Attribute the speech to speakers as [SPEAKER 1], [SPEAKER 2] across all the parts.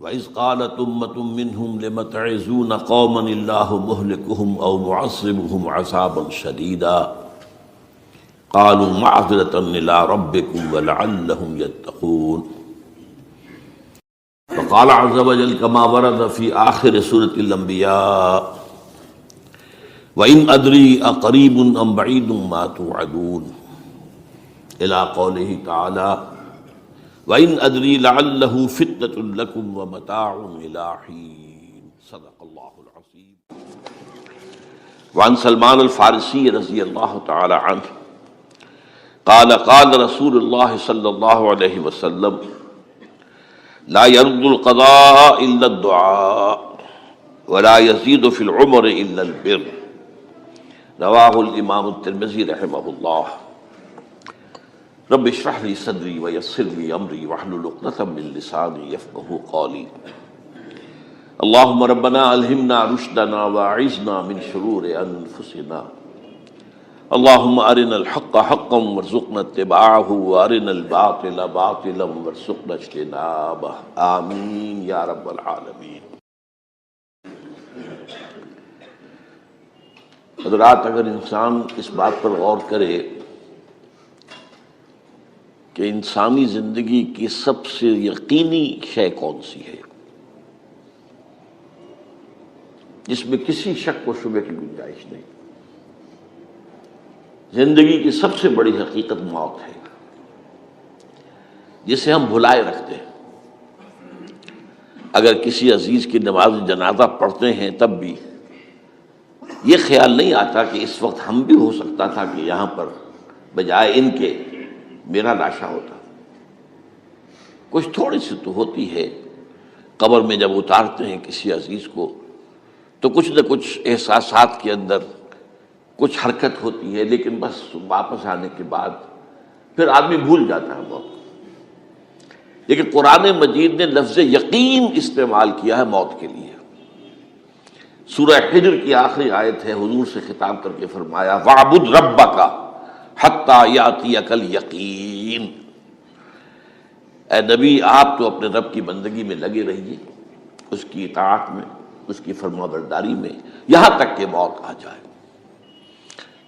[SPEAKER 1] وَإِذْ قَالَتْ أُمَّةٌ مِّنْهُمْ لِمَ تَعِظُونَ قَوْمًا اللَّهُ مُهْلِكُهُمْ أَوْ مُعَذِّبُهُمْ عَذَابًا شَدِيدًا قَالُوا مَعْذِرَةً إِلَىٰ رَبِّكُمْ وَلَعَلَّهُمْ يَتَّقُونَ وقال عز وجل كما ورد في آخر سورة الانبیاء وَإِنْ أَدْرِي أَقَرِيبٌ أَمْ بَعِيدٌ مَا تُوعَدُونَ إلى قوله تعالى وَإِنْ أَدْرِي لَعَلَّهُ فِتْنَةٌ لَكُمْ وَمَتَاعٌ إِلَىٰ حِينٍ صدق اللہ العظیم۔ وعن سلمان الفارسی رضی اللہ تعالی عنہ قال قال رسول اللہ صلی اللہ علیہ وسلم لا يرد القضاء إلا الدعاء ولا يزيد في العمر إلا البر رواہ الامام الترمذی رحمہ اللہ۔ رب اشرح لي صدری ویسر لي امری واحلل عقدۃ من لسانی یفقہوا قولی۔ اللہم ربنا الہمنا رشدنا واعذنا من شرور انفسنا، اللہم ارنا الحق حقا وارزقنا اتباعہ وارنا الباطل باطلا وارزقنا اجتنابہ، آمین یا رب العالمین۔ حضرات، اگر انسان اس بات پر غور کرے کہ انسانی زندگی کی سب سے یقینی شے کون سی ہے جس میں کسی شک و شبہ کی گنجائش نہیں، زندگی کی سب سے بڑی حقیقت موت ہے، جسے ہم بھلائے رکھتے ہیں۔ اگر کسی عزیز کی نماز جنازہ پڑھتے ہیں تب بھی یہ خیال نہیں آتا کہ اس وقت ہم بھی ہو سکتا تھا کہ یہاں پر بجائے ان کے میرا لاشا ہوتا۔ کچھ تھوڑی سی تو ہوتی ہے، قبر میں جب اتارتے ہیں کسی عزیز کو تو کچھ نہ کچھ احساسات کے اندر کچھ حرکت ہوتی ہے، لیکن بس واپس آنے کے بعد پھر آدمی بھول جاتا ہے موت۔ لیکن قرآن مجید نے لفظ یقین استعمال کیا ہے موت کے لیے۔ سورہ حجر کی آخری آیت ہے، حضور سے خطاب کر کے فرمایا وَاعْبُدْ رَبَّكَ حَتَّىٰ يَأْتِيَكَ الْيَقِينُ۔ اے نبی، آپ تو اپنے رب کی بندگی میں لگے رہیے، اس کی اطاعت میں، اس کی فرمانبرداری میں، یہاں تک کہ موت آ جائے۔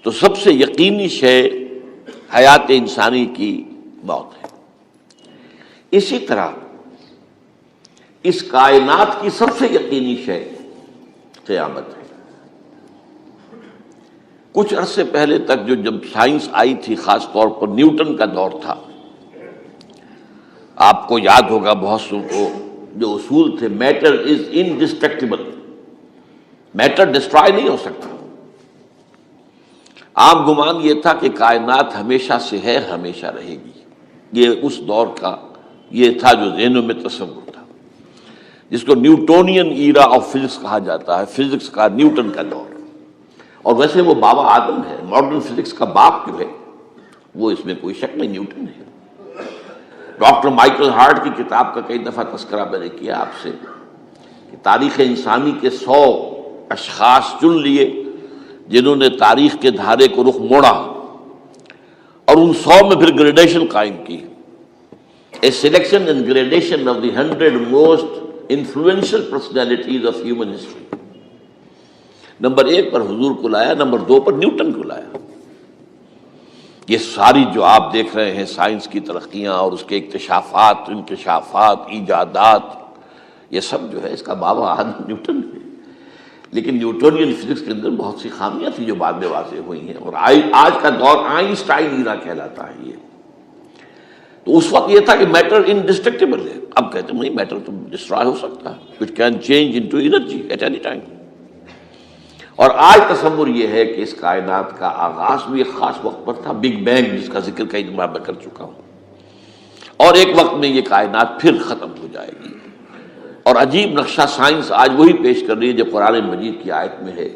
[SPEAKER 1] تو سب سے یقینی شے حیات انسانی کی موت ہے۔ اسی طرح اس کائنات کی سب سے یقینی شے قیامت ہے۔ کچھ عرصے پہلے تک جب سائنس آئی تھی، خاص طور پر نیوٹن کا دور تھا، آپ کو یاد ہوگا بہت سو کو جو اصول تھے، میٹر از انڈسٹرکٹیبل، میٹر ڈسٹرائے نہیں ہو سکتا۔ عام گمان یہ تھا کہ کائنات ہمیشہ سے ہے، ہمیشہ رہے گی۔ یہ اس دور کا یہ تھا جو ذہنوں میں تصور تھا، جس کو نیوٹونین ایرا آف فزکس کہا جاتا ہے، فزکس کا نیوٹن کا دور۔ اور ویسے وہ بابا آدم ہے، ماڈرن فزکس کا باپ جو ہے وہ اس میں کوئی شک نہیں، نیوٹن ہے۔ ڈاکٹر مائیکل ہارٹ کی کتاب کا کئی دفعہ تذکرہ میں نے کیا آپ سے کہ تاریخ انسانی کے 100 اشخاص چن لیے جنہوں نے تاریخ کے دھارے کو رخ موڑا، اور ان 100 میں پھر گریڈیشن قائم کی، a selection and gradation of the 100 most influential personalities of human history. Number 1 پر حضور کو لایا، نمبر 2 پر نیوٹن کو لایا۔ یہ ساری جو آپ دیکھ رہے ہیں سائنس کی ترقیاں اور اس کے اکتشافات، انکشافات، ایجادات، یہ سب جو ہے اس کا بابا آدم نیوٹن ہے۔ لیکن نیوٹونین فزکس کے اندر بہت سی خامیاں تھیں جو بعد میں واضح ہوئی ہیں، اور آج کا دور آئنسٹائن ایرا کہلاتا ہے یہ۔ تو اس وقت یہ تھا کہ میٹر انڈسٹرکٹیبل ہے، اب کہتے ہیں نہیں، میٹر تو ڈسٹرائے ہو سکتا ہے، it can change into energy at any time. اور آج تصور یہ ہے کہ اس کائنات کا آغاز بھی ایک خاص وقت پر تھا، بگ بینگ، جس کا ذکر کئی دفعہ میں کر چکا ہوں، اور ایک وقت میں یہ کائنات پھر ختم ہو جائے گی۔ اور عجیب نقشہ سائنس آج وہی پیش کر رہی ہے جو قرآن مجید کی آیت میں ہے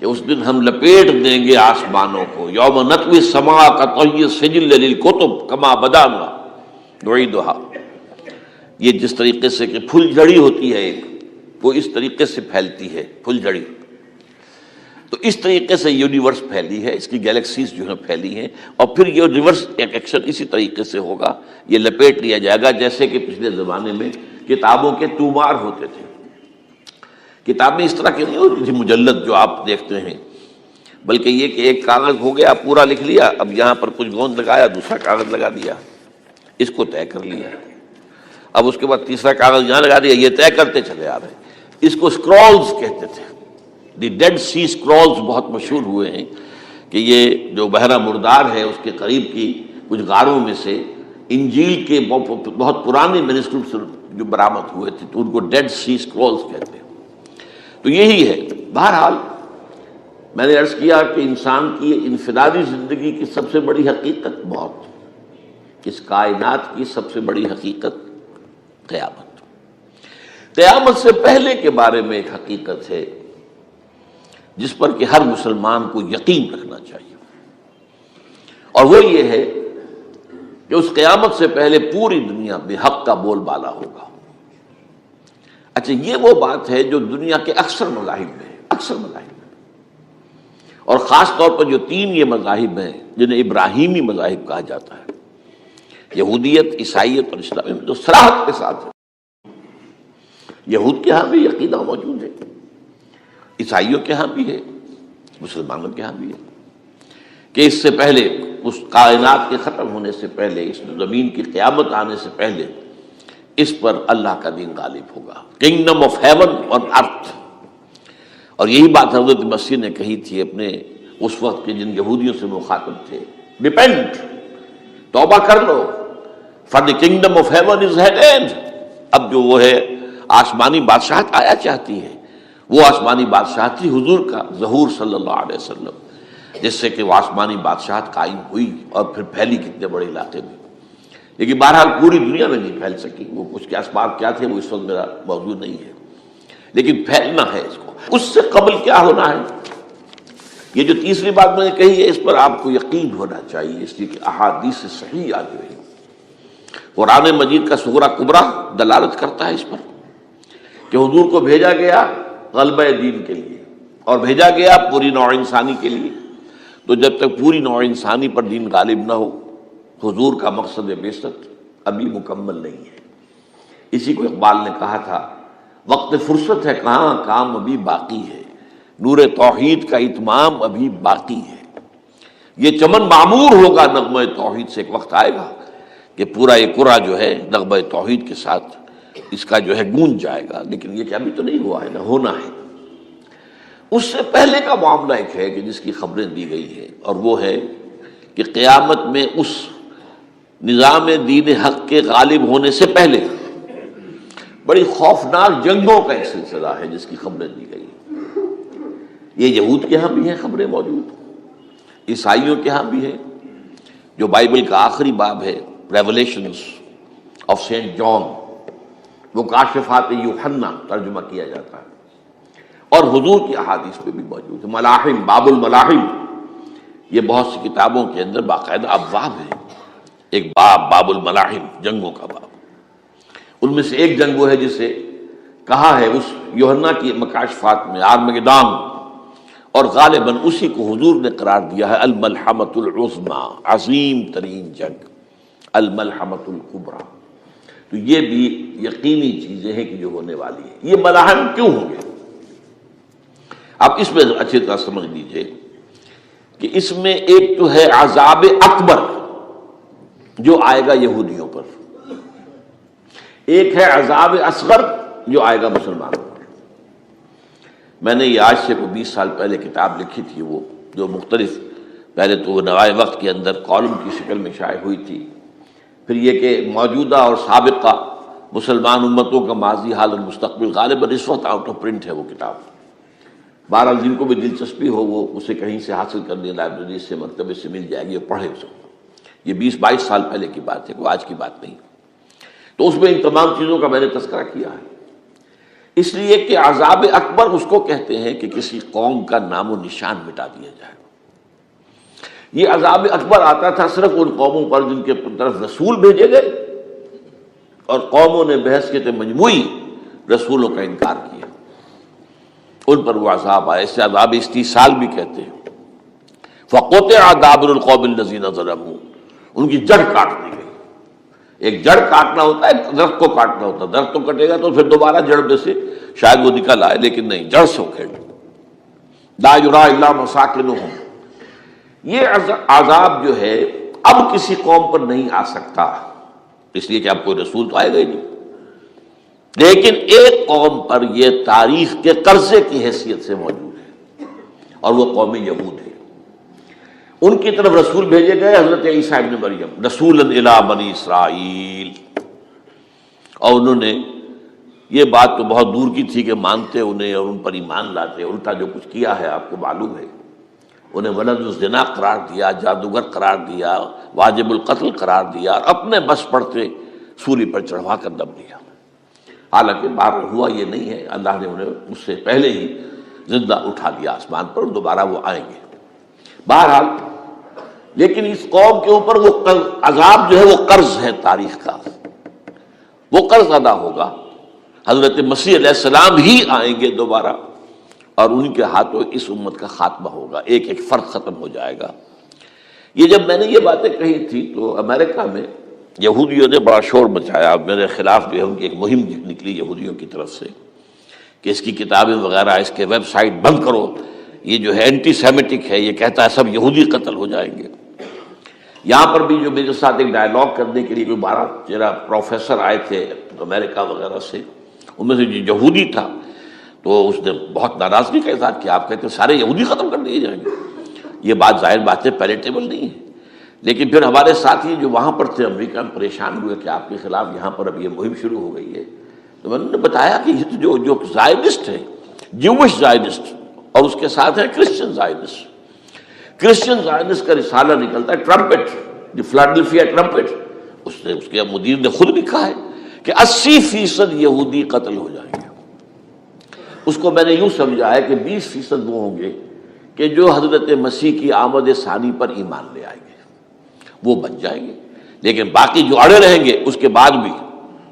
[SPEAKER 1] کہ اس دن ہم لپیٹ دیں گے آسمانوں کو، یوم نطوی السماء کطی السجل للکتب کما بدانا نعیدھا۔ یہ جس طریقے سے کہ پھل جھڑی ہوتی ہے ایک، وہ اس طریقے سے پھیلتی ہے پھل جھڑی، تو اس طریقے سے یونیورس پھیلی ہے، اس کی گیلیکسیز جو ہیں پھیلی ہیں، اور پھر یہ ریورس ایکشن اسی طریقے سے ہوگا، یہ لپیٹ لیا جائے گا، جیسے کہ پچھلے زمانے میں کتابوں کے تومار ہوتے تھے. کتابیں اس طرح کی نہیں ہوتی تھی مجلد جو آپ دیکھتے ہیں، بلکہ یہ کہ ایک کاغذ ہو گیا پورا لکھ لیا، اب یہاں پر کچھ گوند لگایا، دوسرا کاغذ لگا دیا، اس کو طے کر لیا، اب اس کے بعد تیسرا کاغذ یہاں لگا دیا، یہ طے کرتے چلے آ رہے ہیں. اس کو اسکرولز کہتے تھے. دی ڈیڈ سی اسکرولز بہت مشہور ہوئے ہیں کہ یہ جو بحیرہ مردار ہے اس کے قریب کی کچھ غاروں میں سے انجیل کے بہت پرانے مینuscripts جو برآمد ہوئے تھے تو ان کو ڈیڈ سی اسکرولز کہتے ہیں. تو یہی ہے. بہرحال میں نے عرض کیا کہ انسان کی انفرادی زندگی کی سب سے بڑی حقیقت موت، اس کائنات کی سب سے بڑی حقیقت قیامت. قیامت سے پہلے کے بارے میں ایک حقیقت ہے جس پر کہ ہر مسلمان کو یقین رکھنا چاہیے، اور وہ یہ ہے کہ اس قیامت سے پہلے پوری دنیا میں حق کا بول بالا ہوگا. اچھا، یہ وہ بات ہے جو دنیا کے اکثر مذاہب میں ہے، اکثر مذاہب میں، اور خاص طور پر جو تین یہ مذاہب ہیں جنہیں ابراہیمی مذاہب کہا جاتا ہے، یہودیت، عیسائیت اور اسلام، میں جو صراحت کے ساتھ ہے. یہود کے ہاں بھی عقیدہ موجود ہے، عیسائیوں کے ہاں بھی ہے، مسلمانوں کے ہاں بھی ہے کہ اس سے پہلے، اس کائنات کے ختم ہونے سے پہلے، اس زمین کی قیامت آنے سے پہلے اس پر اللہ کا دین غالب ہوگا. کنگڈم آف ہیون اور ارتھ. اور یہی بات حضرت مسیح نے کہی تھی اپنے اس وقت کے جن یہودیوں سے مخاطب تھے، ریپینٹ، توبہ کر لو، for the kingdom of heaven is at hand. اب جو وہ ہے آسمانی بادشاہت آیا چاہتی ہے، وہ آسمانی بادشاہت تھی حضور کا ظہور صلی اللہ علیہ وسلم، جس سے کہ وہ آسمانی بادشاہت قائم ہوئی اور پھر پھیلی کتنے بڑے علاقے میں. لیکن بہرحال پوری دنیا میں نہیں پھیل سکی. وہ کچھ کے اسباب کیا تھے وہ اس وقت میرا موضوع نہیں ہے، لیکن پھیلنا ہے اس کو. اس سے قبل کیا ہونا ہے، یہ جو تیسری بات میں نے کہی ہے اس پر آپ کو یقین ہونا چاہیے، اس لیے کہ احادیث صحیح آ گئی. قرآن مجید کا صغرا کبرا دلالت کرتا ہے اس پر کہ حضور کو بھیجا گیا غلبہ دین کے لیے اور بھیجا گیا پوری نوع انسانی کے لیے. تو جب تک پوری نوع انسانی پر دین غالب نہ ہو، حضور کا مقصد بعثت ابھی مکمل نہیں ہے. اسی کو اقبال نے کہا تھا، وقت فرصت ہے کہاں، کام ابھی باقی ہے، نور توحید کا اتمام ابھی باقی ہے. یہ چمن معمور ہوگا نغمہ توحید سے، ایک وقت آئے گا کہ پورا یہ قرآن جو ہے نغمہ توحید کے ساتھ اس کا جو ہے گونج جائے گا. لیکن یہ کہ ابھی تو نہیں ہوا ہے، نہ ہونا ہے. اس سے پہلے کا معاملہ ایک ہے کہ جس کی خبریں دی گئی ہیں، اور وہ ہے کہ قیامت میں اس نظام دین حق کے غالب ہونے سے پہلے بڑی خوفناک جنگوں کا ایک سلسلہ ہے جس کی خبریں دی گئی. یہ یہود کے ہاں بھی ہیں خبریں موجود، عیسائیوں کے ہاں بھی ہے. جو بائبل کا آخری باب ہے، ریولیشنز آف سینٹ جان، وہ کاشفات یوحنا ترجمہ کیا جاتا ہے، اور حضور کی احادیث پہ بھی موجود ہے. ملاحم، باب الملاحم، یہ بہت سی کتابوں کے اندر باقاعدہ ابواب ہیں. ایک باب، باب الملاحم، جنگوں کا باب. ان میں سے ایک جنگ وہ ہے جسے کہا ہے اس یوحنا کی مکاشفات میں آرمگدان، اور غالباً اسی کو حضور نے قرار دیا ہے الملحمۃ العظمی، عظیم ترین جنگ، الملحمۃ الکبریٰ. تو یہ بھی یقینی چیزیں ہیں کہ جو ہونے والی ہے. یہ ملاحم کیوں ہوں گے؟ آپ اس میں اچھی طرح سمجھ لیجئے کہ اس میں ایک تو ہے عذاب اکبر جو آئے گا یہودیوں پر، ایک ہے عذاب اصغر جو آئے گا مسلمانوں پر. میں نے یہ آج سے 20 سال پہلے کتاب لکھی تھی، وہ جو مختلف، پہلے تو وہ نوائے وقت کے اندر کالم کی شکل میں شائع ہوئی تھی، پھر یہ کہ موجودہ اور سابقہ مسلمان امتوں کا ماضی، حال اور مستقبل. غالباً اس وقت آؤٹ آف پرنٹ ہے وہ کتاب. بہرحال جن کو بھی دلچسپی ہو وہ اسے کہیں سے حاصل کر لیں، لائبریری سے، مکتبے سے مل جائے گی اور پڑھے اسے. یہ 20-22 سال پہلے کی بات ہے، وہ آج کی بات نہیں. تو اس میں ان تمام چیزوں کا میں نے تذکرہ کیا ہے، اس لیے کہ عذاب اکبر اس کو کہتے ہیں کہ کسی قوم کا نام و نشان مٹا دیا جائے. یہ عذاب اکبر آتا تھا صرف ان قوموں پر جن کے طرف رسول بھیجے گئے اور قوموں نے بحیثیت مجموعی رسولوں کا انکار کیا، ان پر وہ عذاب آئے. اسے عذاب استیصال بھی کہتے ہیں. فَقُطِعَ دَابِرُ الْقَوْمِ الَّذِينَ ظَلَمُوا، ان کی جڑ کاٹ دی گئی. ایک جڑ کاٹنا ہوتا ہے، ایک درخت کو کاٹنا ہوتا ہے. درخت تو کٹے گا تو پھر دوبارہ جڑ میں سے شاید وہ نکل آئے، لیکن نہیں، جڑ سے اکھیڑ. لا یرا الا مساکنہم. یہ عذاب جو ہے اب کسی قوم پر نہیں آ سکتا، اس لیے کہ اب کوئی رسول تو آئے گا ہی نہیں، لیکن ایک قوم پر یہ تاریخ کے قرضے کی حیثیت سے موجود ہے، اور وہ قوم یہود ہے. ان کی طرف رسول بھیجے گئے حضرت عیسیٰ ابن مریم، رسولا الی بنی اسرائیل. اور انہوں نے یہ بات تو بہت دور کی تھی کہ مانتے انہیں اور ان پر ایمان لاتے، الٹا جو کچھ کیا ہے آپ کو معلوم ہے. انہیں ولد الزنا قرار دیا، جادوگر قرار دیا، واجب القتل قرار دیا، اور اپنے بس پڑتے سولی پر چڑھوا کر دم دیا. حالانکہ بار ہوا یہ نہیں ہے، اللہ نے انہیں اس سے پہلے ہی زندہ اٹھا دیا آسمان پر، دوبارہ وہ آئیں گے. بہرحال لیکن اس قوم کے اوپر وہ عذاب جو ہے وہ قرض ہے تاریخ کا، وہ قرض ادا ہوگا. حضرت مسیح علیہ السلام ہی آئیں گے دوبارہ، اور ان کے ہاتھوں اس امت کا خاتمہ ہوگا، ایک ایک فرد ختم ہو جائے گا. یہ جب میں نے یہ باتیں کہی تھی تو امریکہ میں یہودیوں نے بڑا شور مچایا. میرے خلاف جو ہے ان کی ایک مہم نکلی یہودیوں کی طرف سے کہ اس کی کتابیں وغیرہ، اس کے ویب سائٹ بند کرو، یہ جو ہے اینٹی سیمیٹک ہے، یہ کہتا ہے سب یہودی قتل ہو جائیں گے. یہاں پر بھی جو میرے ساتھ ایک ڈائلاگ کرنے کے لیے کوئی 12-13 پروفیسر آئے تھے امریکہ وغیرہ سے، ان میں سے جو یہودی تھا تو اس نے بہت ناراضگی کا اظہار کیا. آپ کہتے ہیں سارے یہودی ختم کر دیے جائیں گے، یہ بات ظاہر بات ہے پیلیٹیبل نہیں ہے. لیکن پھر ہمارے ساتھی جو وہاں پر تھے امریکہ میں پریشان ہوئے کہ آپ کے خلاف یہاں پر اب یہ مہم شروع ہو گئی ہے. تو میں نے بتایا کہ یہ تو جو زائنسٹ ہے، جوش زائنسٹ، اور اس کے ساتھ ہے کرسچن زائنسٹ. کرسچن زائنسٹ کا رسالہ نکلتا ہے ٹرمپٹ، دی فلاڈلفیا ٹرمپٹ. اس کے مدیر نے خود لکھا ہے کہ 80% یہودی قتل ہو جائیں گے. اس کو میں نے یوں سمجھا ہے کہ 20% وہ ہوں گے کہ جو حضرت مسیح کی آمد ثانی پر ایمان لے آئیں گے، وہ بچ جائیں گے. لیکن باقی جو اڑے رہیں گے اس کے بعد بھی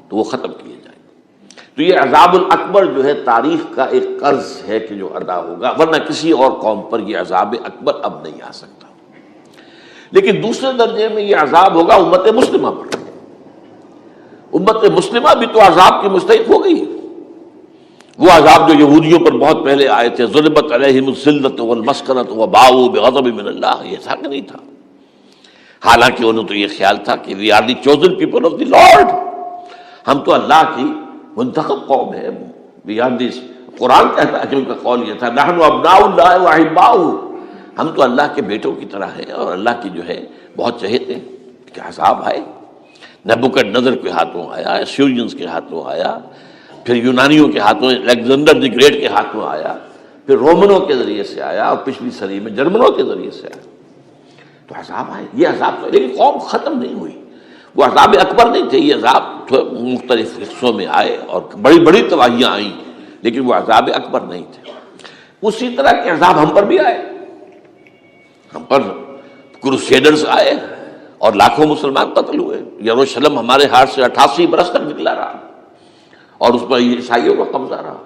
[SPEAKER 1] تو وہ ختم کیے جائیں گے. تو یہ عذاب الاکبر جو ہے تاریخ کا ایک قرض ہے کہ جو ادا ہوگا، ورنہ کسی اور قوم پر یہ عذاب اکبر اب نہیں آ سکتا. لیکن دوسرے درجے میں یہ عذاب ہوگا امت مسلمہ پر. امت مسلمہ بھی تو عذاب کی مستحق ہو گئی. وہ عذاب جو یہودیوں پر بہت پہلے آئے تھے، ضربت علیہم الذلۃ والمسکنۃ وباؤوا بغضب من اللہ، یہ ایسا کہ نہیں تھا. حالانکہ انہوں تو یہ خیال تھا کہ we are the chosen people of the Lord, ہم تو اللہ کی منتخب قوم ہے. وی آر دی، قرآن کہتا ہے کہ ان کا قول یہ تھا نحن ابناء اللہ واحباؤہ، ہم تو اللہ کے بیٹوں کی طرح ہیں اور اللہ کی جو ہے بہت چہیتے ہیں. کہ عذاب آئے، نبوکدنضر کے ہاتھوں آیا، اسیرینز کے ہاتھوں آیا، پھر یونانیوں کے ہاتھوں، الیگزینڈر دی گریٹ کے ہاتھوں آیا، پھر رومنوں کے ذریعے سے آیا، اور پچھلی صدی میں جرمنوں کے ذریعے سے آیا. تو عذاب آئے، یہ عذاب تو، لیکن قوم ختم نہیں ہوئی. وہ عذاب اکبر نہیں تھے، یہ عذاب مختلف حصوں میں آئے اور بڑی بڑی تباہیاں آئیں، لیکن وہ عذاب اکبر نہیں تھے. اسی طرح کے عذاب ہم پر بھی آئے. ہم پر کروسیڈرز آئے اور لاکھوں مسلمان قتل ہوئے. یروشلم ہمارے ہاتھ سے 88 برس تک نکلا رہا، اور اس پر عیسائیوں کا قبضہ رہا.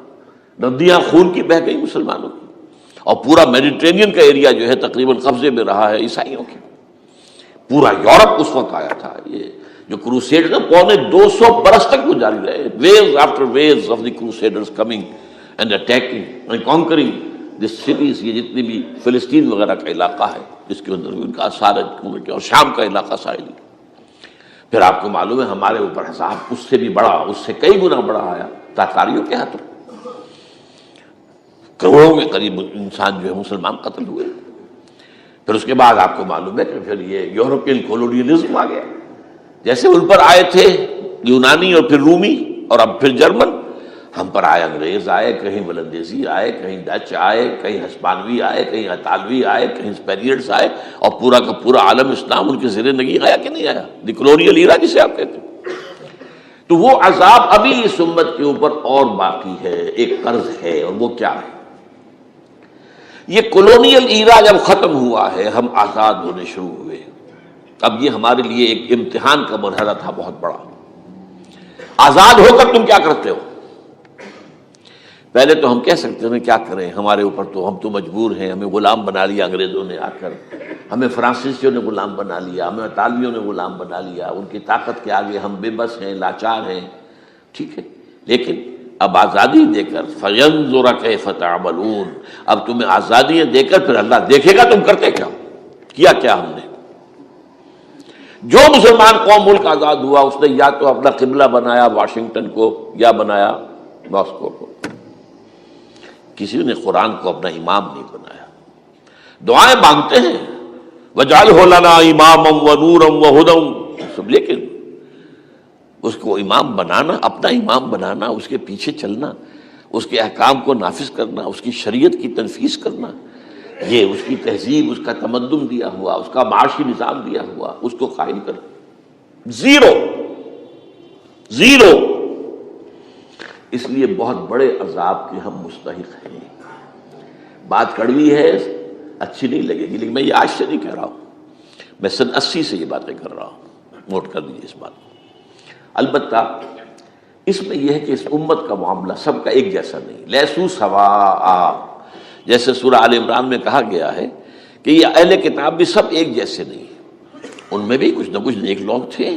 [SPEAKER 1] ندیاں خون کی بہہ گئی مسلمانوں کی، اور پورا میڈیٹرینین کا ایریا جو ہے تقریباً قبضے میں رہا ہے عیسائیوں کے. پورا یورپ اس وقت آیا تھا. یہ جو کروسیڈ نا 250 برس تک وہ جاری رہے، waves after waves of the crusaders coming and attacking and conquering this cities. یہ جتنی بھی فلسطین وغیرہ کا علاقہ ہے جس کے اندر ان کا آثار ہے، اور شام کا علاقہ ساحلی. پھر آپ کو معلوم ہے ہمارے اوپر عذاب اس سے بھی بڑا، اس سے کئی گنا بڑا آیا تاتاریوں کے ہاتھوں. کروڑوں کے قریب انسان جو ہے مسلمان قتل ہوئے. پھر اس کے بعد آپ کو معلوم ہے کہ پھر یہ یورپین کولونیلزم آ گیا. جیسے ان پر آئے تھے یونانی اور پھر رومی اور اب پھر جرمن، ہم پر آئے انگریز آئے، کہیں ولندیزی آئے، کہیں ڈچ آئے، کہیں ہسپانوی آئے، کہیں اطالوی آئے، کہیں اسپینیئرز آئے، اور پورا کا پورا عالم اسلام ان کے زیر نگین آیا کہ نہیں آیا. دی کلونیل ایرا جسے آپ کہتے ہیں. تو وہ عذاب ابھی اس امت کے اوپر اور باقی ہے، ایک قرض ہے. اور وہ کیا ہے؟ یہ کلونیل ایرا جب ختم ہوا ہے، ہم آزاد ہونے شروع ہوئے. اب یہ ہمارے لیے ایک امتحان کا مرحلہ تھا بہت بڑا. آزاد ہو کر تم کیا کرتے ہو؟ پہلے تو ہم کہہ سکتے ہیں کیا کریں، ہمارے اوپر تو ہم تو مجبور ہیں، ہمیں غلام بنا لیا انگریزوں نے آ کر، ہمیں فرانسیسیوں نے غلام بنا لیا، ہمیں اطالویوں نے غلام بنا لیا، ان کی طاقت کے آگے ہم بے بس ہیں، لاچار ہیں. ٹھیک ہے، لیکن اب آزادی دے کر فَيَنظُرَ كَيْفَ تَعْمَلُونَ، اب تمہیں آزادیاں دے کر پھر اللہ دیکھے گا تم کرتے کیا کیا ہم نے. جو مسلمان قوم ملک آزاد ہوا اس نے یا تو اپنا قبلہ بنایا واشنگٹن کو یا بنایا ماسکو کو، کسی نے قرآن کو اپنا امام نہیں بنایا. دعائیں مانگتے ہیں وَاجْعَلْهُ لَنَا إِمَامًا وَنُورًا وَهُدًى، لیکن اس کو امام بنانا، اپنا امام بنانا، اس کے پیچھے چلنا، اس کے احکام کو نافذ کرنا، اس کی شریعت کی تنفیذ کرنا، یہ اس کی تہذیب، اس کا تمدن دیا ہوا، اس کا معاشی نظام دیا ہوا، اس کو قائم کرنا، زیرو. اس لیے بہت بڑے عذاب کے ہم مستحق ہیں. بات کڑوی ہے، اچھی نہیں لگے گی، لیکن میں یہ آج سے نہیں کہہ رہا ہوں، میں سن 80 سے یہ باتیں کر رہا ہوں. نوٹ کر دیجیے اس بات کو. البتہ اس میں یہ ہے کہ اس امت کا معاملہ سب کا ایک جیسا نہیں، لیسو سواء، جیسے سورہ آل عمران میں کہا گیا ہے کہ یہ اہل کتاب بھی سب ایک جیسے نہیں، ان میں بھی کچھ نہ کچھ نیک لوگ تھے.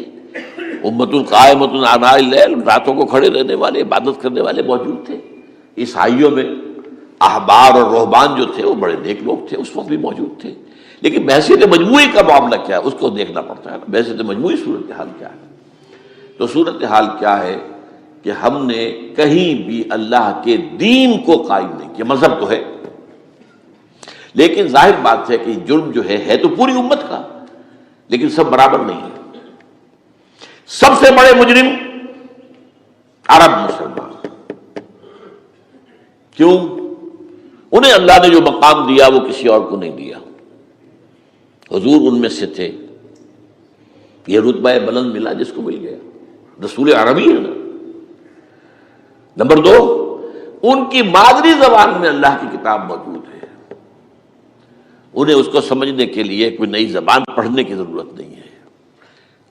[SPEAKER 1] امت قائمۃ آناء اللیل، راتوں کو کھڑے رہنے والے، عبادت کرنے والے موجود تھے. عیسائیوں میں احبار اور رہبان جو تھے وہ بڑے نیک لوگ تھے، اس وقت بھی موجود تھے. لیکن بحثیت مجموعی کا معاملہ کیا ہے اس کو دیکھنا پڑتا ہے، بحثیت مجموعی صورتحال کیا ہے. تو صورتحال کیا ہے کہ ہم نے کہیں بھی اللہ کے دین کو قائم نہیں کیا. مذہب تو ہے، لیکن ظاہر بات ہے کہ جرم جو ہے تو پوری امت کا، لیکن سب برابر نہیں ہے. سب سے بڑے مجرم عرب مسلمان. کیوں؟ انہیں اللہ نے جو مقام دیا وہ کسی اور کو نہیں دیا. حضور ان میں سے تھے، یہ رتبہ بلند ملا جس کو مل گیا، رسول عربی ہے نا. نمبر 2، ان کی مادری زبان میں اللہ کی کتاب موجود ہے، انہیں اس کو سمجھنے کے لیے کوئی نئی زبان پڑھنے کی ضرورت نہیں ہے.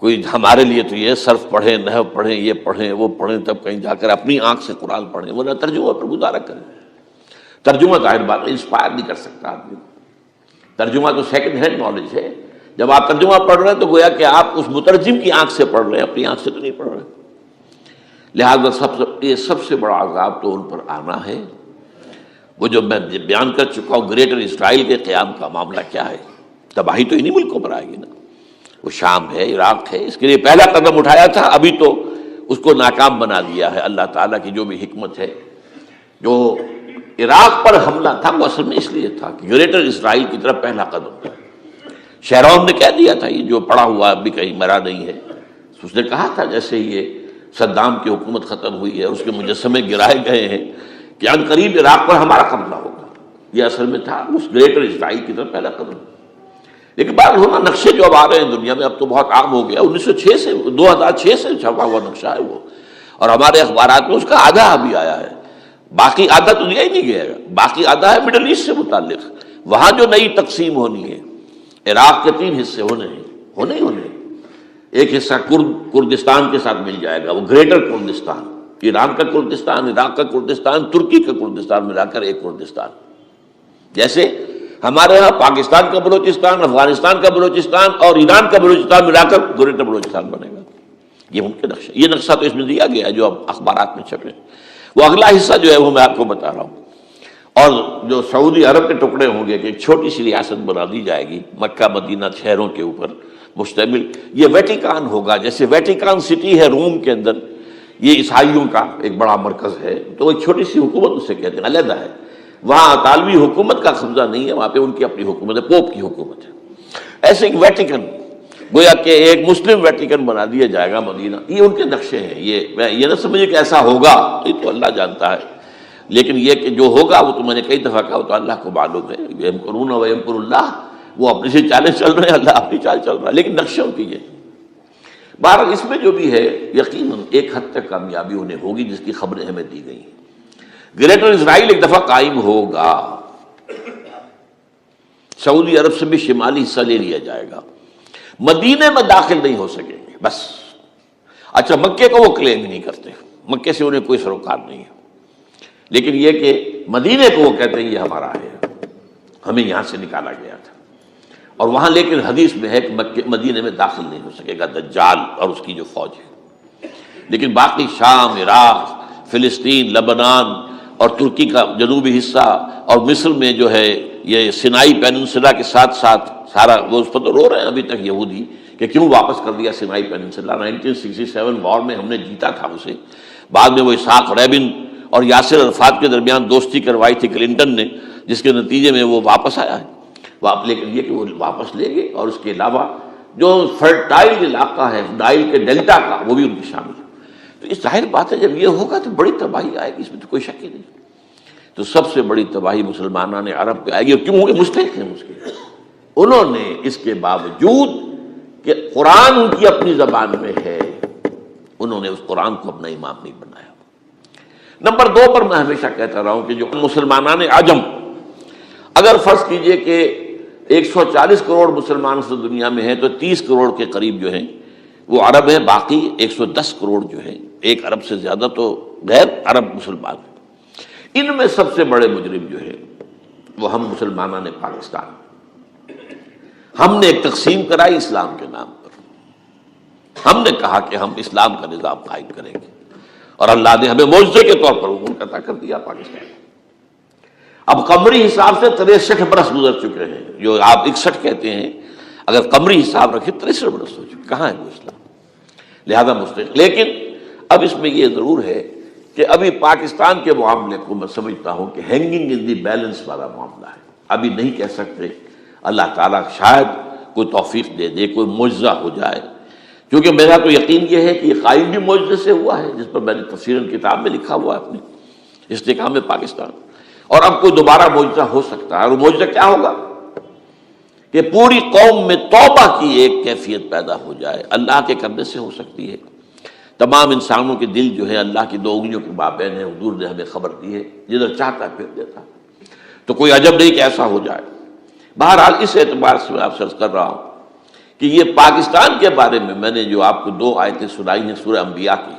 [SPEAKER 1] کوئی ہمارے لیے تو یہ صرف پڑھیں، نحو پڑھیں، یہ پڑھیں، وہ پڑھیں، تب کہیں جا کر اپنی آنکھ سے قرآن پڑھیں، ورنہ ترجمہ پر گزارا کریں. ترجمہ ظاہر بات انسپائر نہیں کر سکتا آدمی. ترجمہ تو سیکنڈ ہینڈ نالج ہے. جب آپ ترجمہ پڑھ رہے ہیں تو گویا کہ آپ اس مترجم کی آنکھ سے پڑھ رہے ہیں، اپنی آنکھ سے تو نہیں پڑھ رہے. لہذا سب سے بڑا عذاب تو ان پر آنا ہے. وہ جو میں بیان کر چکا ہوں گریٹر اسرائیل کے قیام کا معاملہ کیا ہے، تباہی تو انہی ملکوں پر آئے گی نا. وہ شام ہے، عراق ہے، اس کے لیے پہلا قدم اٹھایا تھا، ابھی تو اس کو ناکام بنا دیا ہے. اللہ تعالیٰ کی جو بھی حکمت ہے. جو عراق پر حملہ تھا وہ اصل میں اس لیے تھا کہ گریٹر اسرائیل کی طرف پہلا قدم تھا. شیرون نے کہہ دیا تھا، یہ جو پڑا ہوا ابھی کہیں مرا نہیں ہے. اس نے کہا تھا جیسے یہ صدام کی حکومت ختم ہوئی ہے، اس کے مجسمے گرائے گئے ہیں، کہ ان قریب عراق پر ہمارا قبضہ ہوگا. یہ اصل میں تھا اس گریٹر اسرائیل کی طرف پہلا قدم. لیکن بات ہونا نقشے جو اب آ رہے ہیں دنیا میں اب تو بہت عام ہو گیا. 1906 سے 2006 سے چھپا ہوا نقشہ ہے وہ، اور ہمارے اخبارات میں اس کا آدھا ابھی آیا ہے. باقی آدھا تو دیا ہی نہیں گیا ہے. باقی آدھا ہے مڈل ایسٹ سے متعلق. وہاں جو نئی تقسیم ہونی ہے، عراق کے 3 حصے ہونے ہیں. ایک حصہ کردستان کے ساتھ مل جائے گا، وہ گریٹر کردستان، ایران کا کردستان، عراق کا کردستان، ترکی کا کردستان ملا کر ایک کردستان. جیسے ہمارے ہاں پاکستان کا بلوچستان، افغانستان کا بلوچستان اور ایران کا بلوچستان ملا کر گریٹر بلوچستان بنے گا. یہ ممکن نقشہ، یہ نقشہ تو اس میں دیا گیا ہے جو اب اخبارات میں چھپے. وہ اگلا حصہ جو ہے وہ میں آپ کو بتا رہا ہوں. اور جو سعودی عرب کے ٹکڑے ہوں گے کہ ایک چھوٹی سی ریاست بنا دی جائے گی مکہ مدینہ شہروں کے اوپر مشتمل. یہ ویٹیکان ہوگا، جیسے ویٹیکان سٹی ہے روم کے اندر، یہ عیسائیوں کا ایک بڑا مرکز ہے. تو ایک چھوٹی سی حکومت اسے کہتے ہیں، علیحدہ ہے. وہاں اطالوی حکومت کا قبضہ نہیں ہے، وہاں پہ ان کی اپنی حکومت ہے، پوپ کی حکومت ہے. ایسے ایک ویٹیکن، گویا کہ ایک مسلم ویٹیکن بنا دیا جائے گا مدینہ. یہ ان کے نقشے ہیں. یہ نہ سمجھے کہ ایسا ہوگا، یہ تو اللہ جانتا ہے. لیکن یہ کہ جو ہوگا وہ تو میں نے کئی دفعہ کہا، وہ تو اللہ کو معلوم ہے. یمکرون و یمکر اللہ، وہ اپنی سی چالیں چل رہے ہیں، اللہ اپنی چال چل رہا ہے. لیکن نقشوں کی یہ بہرحال اس میں جو بھی ہے یقیناً ایک حد تک کامیابی انہیں ہوگی جس کی خبریں ہمیں دی گئی ہیں. گریٹر اسرائیل ایک دفعہ قائم ہوگا، سعودی عرب سے بھی شمالی حصہ لے لیا جائے گا. مدینے میں داخل نہیں ہو سکیں گے بس. اچھا، مکے کو وہ کلیم نہیں کرتے، مکے سے انہیں کوئی سروکار نہیں ہے. لیکن یہ کہ مدینے کو وہ کہتے ہیں یہ ہمارا ہے، ہمیں یہاں سے نکالا گیا تھا، اور وہاں لیکن حدیث میں ہے کہ مدینے میں داخل نہیں ہو سکے گا دجال اور اس کی جو فوج ہے، لیکن باقی شام، عراق، فلسطین، لبنان اور ترکی کا جنوبی حصہ اور مصر میں جو ہے یہ سینائی پیننسلا کے ساتھ ساتھ سارا، وہ اس پر تو رو رہے ہیں ابھی تک یہودی کہ کیوں واپس کر دیا سینائی پیننسلا، 1967 وار میں ہم نے جیتا تھا اسے، بعد میں وہ اسحاق ریبن اور یاسر عرفات کے درمیان دوستی کروائی تھی کلنٹن نے، جس کے نتیجے میں وہ واپس آیا ہے، لیکن یہ کہ وہ واپس لے گئے، اور اس کے علاوہ جو فرٹائل علاقہ ہے نائل کے ڈیلٹا کا وہ بھی ان کی شامل ہے۔ تو اس ظاہر بات ہے جب یہ ہوگا تو بڑی تباہی آئے گی، اس میں تو کوئی شک ہی نہیں۔ تو سب سے بڑی تباہی مسلمانان عرب پہ آئے گی، اور کیوں کہ مستحق ہیں اس کے، انہوں نے اس کے باوجود کہ قرآن ان کی اپنی زبان میں ہے، انہوں نے اس قرآن کو اپنا امام نہیں بنایا۔ نمبر 2 پر میں ہمیشہ کہتا رہا ہوں کہ جو مسلمانان عجم، اگر فرض کیجئے کہ 140 کروڑ مسلمان اس دنیا میں ہیں تو 30 کروڑ کے قریب جو ہیں وہ عرب ہیں، باقی 110 کروڑ جو ہیں، 1 ارب سے زیادہ تو غیر عرب مسلمان ہیں۔ ان میں سب سے بڑے مجرم جو ہے وہ ہم مسلمانوں نے پاکستان، ہم نے ایک تقسیم کرائی اسلام کے نام پر، ہم نے کہا کہ ہم اسلام کا نظام قائم کریں گے، اور اللہ نے ہمیں معجزے کے طور پر ملک عطا کر دیا پاکستان۔ اب قمری حساب سے 63 برس گزر چکے ہیں، جو آپ 61 کہتے ہیں، اگر قمری حساب رکھیں 63 برس ہو چکے، کہاں ہے وہ اسلام؟ لہذا مستحق۔ لیکن اب اس میں یہ ضرور ہے کہ ابھی پاکستان کے معاملے کو میں سمجھتا ہوں کہ ہینگنگ ان دی بیلنس والا معاملہ ہے، ابھی نہیں کہہ سکتے، اللہ تعالیٰ شاید کوئی توفیق دے دے، کوئی معجزہ ہو جائے، کیونکہ میرا تو یقین یہ ہے کہ یہ قائم بھی معجزے سے ہوا ہے، جس پر میں نے تفسیراً کتاب میں لکھا ہوا ہے اپنی استحکام پاکستان، اور اب کوئی دوبارہ معجزہ ہو سکتا ہے، اور وہ معجزہ کیا ہوگا کہ پوری قوم میں توبہ کی ایک کیفیت پیدا ہو جائے، اللہ کے کرنے سے ہو سکتی ہے۔ تمام انسانوں کے دل جو ہے اللہ کی 2 انگلیوں کے مابین ہے، حضور نے ہمیں خبر دی ہے، جدھر چاہتا ہے پھر دیتا، تو کوئی عجب نہیں کہ ایسا ہو جائے۔ بہرحال اس اعتبار سے میں آپ سے عرض کر رہا ہوں کہ یہ پاکستان کے بارے میں نے جو آپ کو 2 آیتیں سنائی ہیں سورہ انبیاء کی،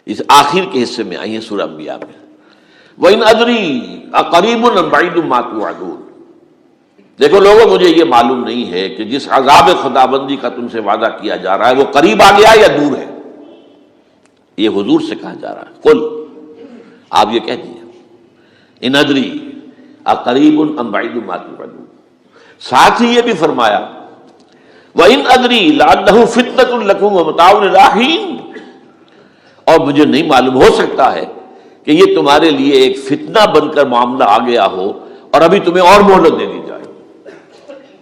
[SPEAKER 1] اس آخر کے حصے میں آئی ہیں سورہ انبیاء میں، وَإِنْ أَدْرِي أَقَرِيبٌ أَمْ بَعِيدٌ مَا تُوعَدُونَ۔ دیکھو لوگوں، مجھے یہ معلوم نہیں ہے کہ جس عذاب خدابندی کا تم سے وعدہ کیا جا رہا ہے وہ قریب آ گیا یا دور ہے، یہ حضور سے کہا جا رہا ہے، قل، آپ یہ کہہ دیجیے، إِنْ أَدْرِي أَقَرِيبٌ أَمْ بَعِيدٌ مَا تُوعَدُونَ۔ ساتھ ہی یہ بھی فرمایا وَإِنْ أَدْرِي لَعَلَّهُ فِتْنَةٌ لَكُمْ وَمَتَاعٌ إِلَىٰ حِينٍ، اور مجھے نہیں معلوم، ہو سکتا ہے کہ یہ تمہارے لیے ایک فتنہ بن کر معاملہ آ گیا ہو اور ابھی تمہیں اور مہلت دے دی جائے۔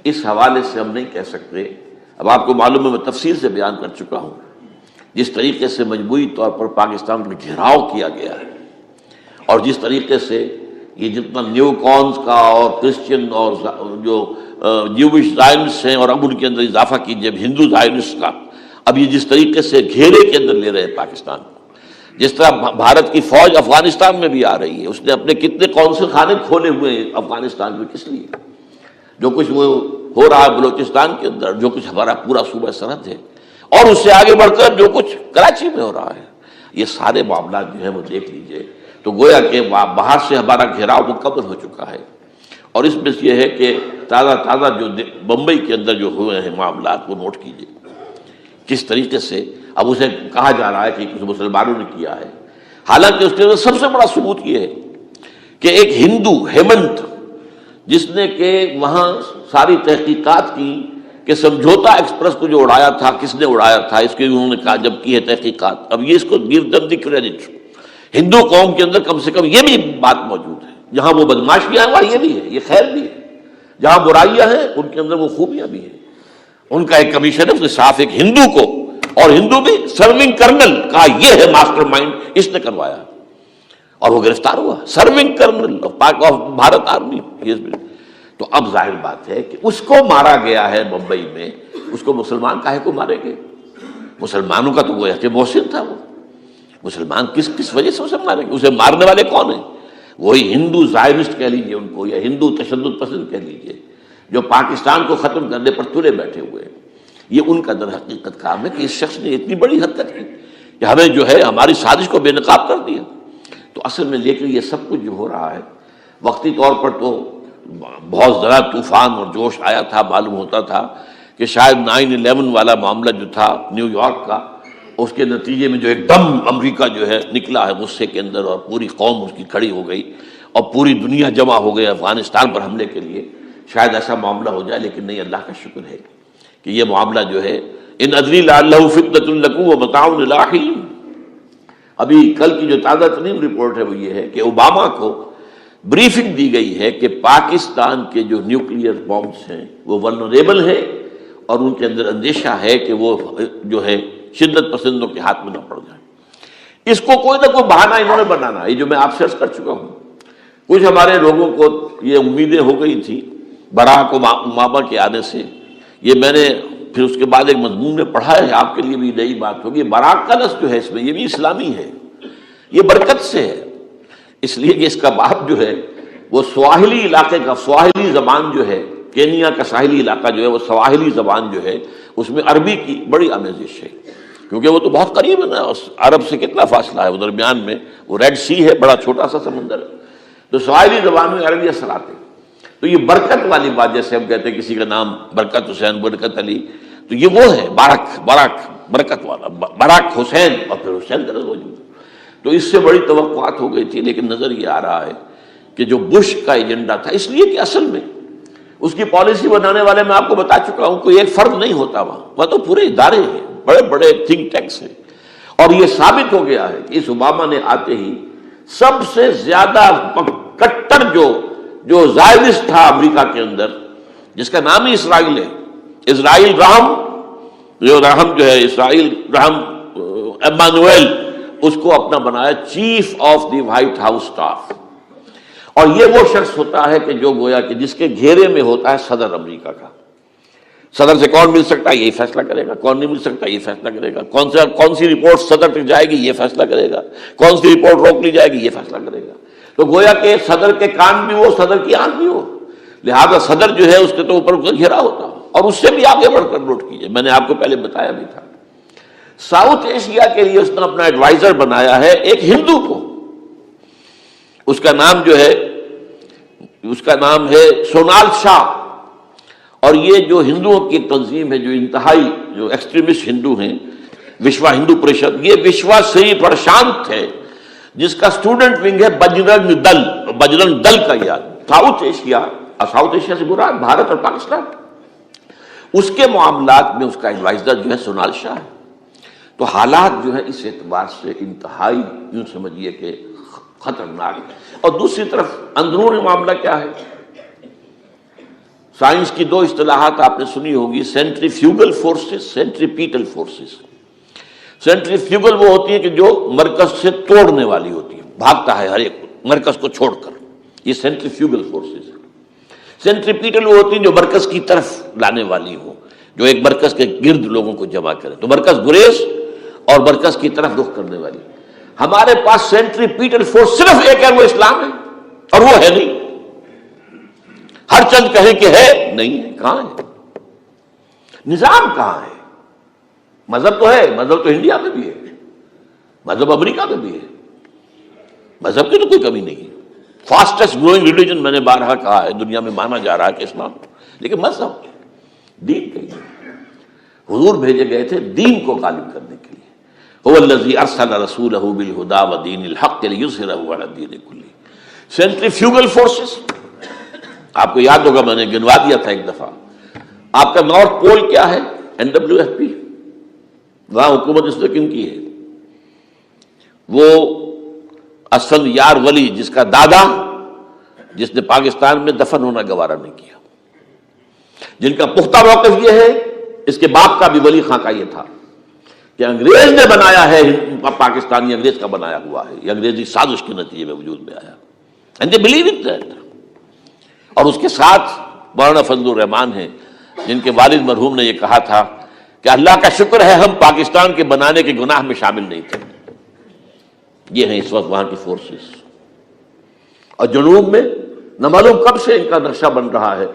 [SPEAKER 1] اس حوالے سے ہم نہیں کہہ سکتے، اب آپ کو معلوم ہے میں تفصیل سے بیان کر چکا ہوں جس طریقے سے مجموعی طور پر پاکستان کا گھیراؤ کیا گیا ہے، اور جس طریقے سے یہ جتنا نیو کونز کا اور کرسچن اور جو جیوش زائنسٹ ہیں، اور اب ان کے اندر اضافہ کیجیے ہندو زائنسٹ کا، اب یہ جس طریقے سے گھیرے کے اندر لے رہے ہیں پاکستان کو، جس طرح بھارت کی فوج افغانستان میں بھی آ رہی ہے، اس نے اپنے کتنے قونصل خانے کھولے ہوئے ہیں افغانستان میں، کس لیے؟ جو کچھ وہ ہو رہا ہے بلوچستان کے اندر، جو کچھ ہمارا پورا صوبہ سرحد ہے، اور اس سے آگے بڑھ کر جو کچھ کراچی میں ہو رہا ہے، یہ سارے معاملات جو ہیں وہ دیکھ لیجئے تو گویا کہ باہر سے ہمارا گھیراؤ مکمل ہو چکا ہے، اور اس میں یہ ہے کہ تازہ جو بمبئی کے اندر جو ہوئے ہیں معاملات وہ نوٹ کیجئے کس طریقے سے اب اسے کہا جا رہا ہے کہ کچھ مسلمانوں نے کیا ہے، حالانکہ اس کے اندر سب سے بڑا ثبوت یہ ہے کہ ایک ہندو ہیمنت، جس نے کہ وہاں ساری تحقیقات کی کہ سمجھوتا ایکسپریس کو جو اڑایا تھا کس نے اڑایا تھا، اس کی انہوں نے کہا جب کی ہے تحقیقات، اب یہ اس کو گیو دم دی کریڈٹ، ہندو قوم کے اندر کم سے کم یہ بھی بات موجود ہے، جہاں وہ بدماشیاں ہیں وہاں یہ بھی ہے، یہ خیر بھی ہے، جہاں برائیاں ہیں ان کے اندر وہ خوبیاں بھی ہیں۔ ان کا ایک کمیشن ہے، اس نے صاف ایک ہندو کو، اور ہندو بھی سرونگ کرنل کہا یہ ہے ماسٹر مائنڈ، اس نے کروایا، اور وہ گرفتار ہوا، serving kernel of Bharat army. تو اب ظاہر بات ہے کہ اس کو مارا گیا ہے ممبئی میں، اس کو مسلمان کاہے کو مارے گئے؟ مسلمانوں کا تو وہ کہ محسن تھا، وہ مسلمان کس وجہ سے اسے مارے گئے؟ اسے مارنے والے کون ہیں؟ وہی ہندو زائنسٹ کہہ لیجیے ان کو، یا ہندو تشدد پسند کہہ لیجیے، جو پاکستان کو ختم کرنے پر تلے بیٹھے ہوئے ہیں۔ یہ ان کا در حقیقت کام ہے کہ اس شخص نے اتنی بڑی حرکت کی کہ ہمیں جو ہے ہماری سازش کو بے نقاب کر دیا۔ تو اصل میں لیکن یہ سب کچھ جو ہو رہا ہے وقتی طور پر تو بہت زیادہ طوفان اور جوش آیا تھا، معلوم ہوتا تھا کہ شاید 9/11 والا معاملہ جو تھا نیو یارک کا، اس کے نتیجے میں جو ایک دم امریکہ جو ہے نکلا ہے غصے کے اندر، اور پوری قوم اس کی کھڑی ہو گئی اور پوری دنیا جمع ہو گئی افغانستان پر حملے کے لیے، شاید ایسا معاملہ ہو جائے. لیکن نہیں، اللہ کا شکر ہے کہ یہ معاملہ جو ہے ان ادری لعلہ فتنۃ لکم ومتاع الی حین. ابھی کل کی جو تازہ ترین رپورٹ ہے وہ یہ ہے کہ اوباما کو بریفنگ دی گئی ہے کہ پاکستان کے جو نیوکلیئر بامز ہیں وہ ولنریبل ہیں، اور ان کے اندر اندیشہ ہے کہ وہ جو ہے شدت پسندوں کے ہاتھ میں نہ پڑ جائیں. اس کو کوئی نہ کوئی بہانہ انہوں نے بنانا، یہ جو میں آپ سے عرض کر چکا ہوں. کچھ ہمارے لوگوں کو یہ امیدیں ہو گئی تھی براک اوباما کے آنے سے. یہ میں نے پھر اس کے بعد ایک مضمون میں پڑھا ہے، آپ کے لیے بھی نئی بات ہوگی. براک کا لفظ جو ہے اس میں یہ بھی اسلامی ہے، یہ برکت سے ہے، اس لیے کہ اس کا باپ جو ہے وہ سواحلی علاقے کا، سواحلی زبان جو ہے کینیا کا ساحلی علاقہ جو ہے وہ سواحلی زبان جو ہے اس میں عربی کی بڑی آمیزش ہے، کیونکہ وہ تو بہت قریب ہے نا، عرب سے کتنا فاصلہ ہے، وہ درمیان میں وہ ریڈ سی ہے، بڑا چھوٹا سا سمندر ہے، تو سواحلی زبان میں عربی اثرات ہیں. تو یہ برکت والی بات، جیسے ہم کہتے ہیں کسی کا نام برکت حسین، برکت علی، تو یہ وہ ہے براک برکت والا، براک حسین اور پھر حسین کا موجود. تو اس سے بڑی توقعات ہو گئی تھی، لیکن نظر یہ آ رہا ہے کہ جو بش کا ایجنڈا تھا، اس لیے کہ اصل میں اس کی پالیسی بنانے والے میں آپ کو بتا چکا ہوں کوئی ایک فرد نہیں ہوتا وہاں تو پورے ادارے ہیں، بڑے بڑے تھنک ٹینکس ہیں. اور یہ ثابت ہو گیا ہے کہ اس اوباما نے آتے ہی سب سے زیادہ کٹر جو زائرس تھا امریکہ کے اندر، جس کا نام ہی اسرائیل ہے، اسرائیل رحم جو ہے، اسرائیل رحم ایمانویل، اس کو اپنا بنایا chief of the white house staff. اور یہ وہ شخص ہوتا ہے کہ جو گویا کہ جس کے گھیرے میں ہوتا ہے صدر امریکہ کا. صدر سے کون مل سکتا ہے یہ فیصلہ کرے گا، کون نہیں مل سکتا یہ فیصلہ کرے گا، کون سی رپورٹ صدر تک جائے گی یہ فیصلہ کرے گا، کون سی رپورٹ روک لی جائے گی یہ فیصلہ کرے گا. تو گویا کہ صدر کے کان بھی ہو، صدر کی آنکھ بھی ہو، لہذا صدر جو ہے اس کے تو اوپر گھیرا ہوتا. اور اس سے بھی آگے بڑھ کر نوٹ کیجئے، میں نے آپ کو پہلے بتایا بھی تھا، ساؤتھ ایشیا کے لیے اس نے اپنا ایڈوائزر بنایا ہے ایک ہندو کو. اس کا نام ہے سونال شاہ. اور یہ جو ہندوؤں کی تنظیم ہے، جو انتہائی جو ایکسٹریمسٹ ہندو ہیں، وشوا ہندو پریشد، یہ وشوا سری پرشانت ہے جس کا اسٹوڈنٹ ونگ ہے بجرنگ دل کا. یاد ساؤتھ ایشیا سے مراد بھارت اور پاکستان، اس کے معاملات میں اس کا ایڈوائزر جو ہے سونال شاہ ہے. تو حالات جو ہے اس اعتبار سے انتہائی یوں سمجھیے کہ خطرناک ہے. اور دوسری طرف اندرون معاملہ کیا ہے؟ سائنس کی دو اصطلاحات آپ نے سنی ہوگی، centrifugal forces, centripetal forces. Centrifugal وہ ہوتی ہے کہ جو مرکز سے توڑنے والی ہوتی ہے، بھاگتا ہے ہر ایک مرکز کو چھوڑ کر، یہ سینٹریفیوگل فورسز. سینٹریپیٹل وہ ہوتی ہیں جو مرکز کی طرف لانے والی ہو، جو ایک مرکز کے گرد لوگوں کو جمع کرے. تو مرکز گریز اور مرکز کی طرف رخ کرنے والی. ہمارے پاس سینٹریپیٹل فورس صرف ایک ہے، وہ اسلام ہے، اور وہ ہے نہیں. ہر چند کہیں کہ ہے، نہیں ہے. کہاں ہے نظام؟ کہاں ہے مذہب؟ تو ہے، مذہب تو انڈیا میں بھی ہے، مذہب امریکہ میں بھی ہے، مذہب کی تو کوئی کمی نہیں ہے. فاسٹسٹ گروئنگ ریلیجن میں نے بارہا کہا ہے دنیا میں مانا جا رہا ہے کہ اسلام، لیکن مذہب دین کہیں نہیں. حضور بھیجے گئے تھے دین کو غالب کرنے کے لیے. هو الذی ارسل رسولہ بالہدی ودین الحق لیظہرہ علی الدین کلہ. سینٹریفیوگل فورسز آپ کو یاد ہوگا میں نے گنوا دیا تھا ایک دفعہ. آپ کا نارتھ پول کیا ہے؟ NWFP. وہاں حکومت اس نے کن کی ہے؟ وہ اسد یار ولی، جس کا دادا، جس نے پاکستان میں دفن ہونا گوارا نہیں کیا، جن کا پختہ موقف یہ ہے، اس کے باپ کا بھی ولی خاں کا یہ تھا کہ انگریز نے بنایا ہے، پاکستانی انگریز کا بنایا ہوا ہے، یہ انگریزی سازش کے نتیجے میں وجود میں آیا. And they believe in that. اور اس کے ساتھ مولانا فضل الرحمان ہیں جن کے والد مرحوم نے یہ کہا تھا کہ اللہ کا شکر ہے ہم پاکستان کے بنانے کے گناہ میں شامل نہیں تھے. یہ ہیں اس وقت وہاں کی فورسز. اور جنوب میں نہ معلوم کب سے ان کا نقشہ بن رہا ہے،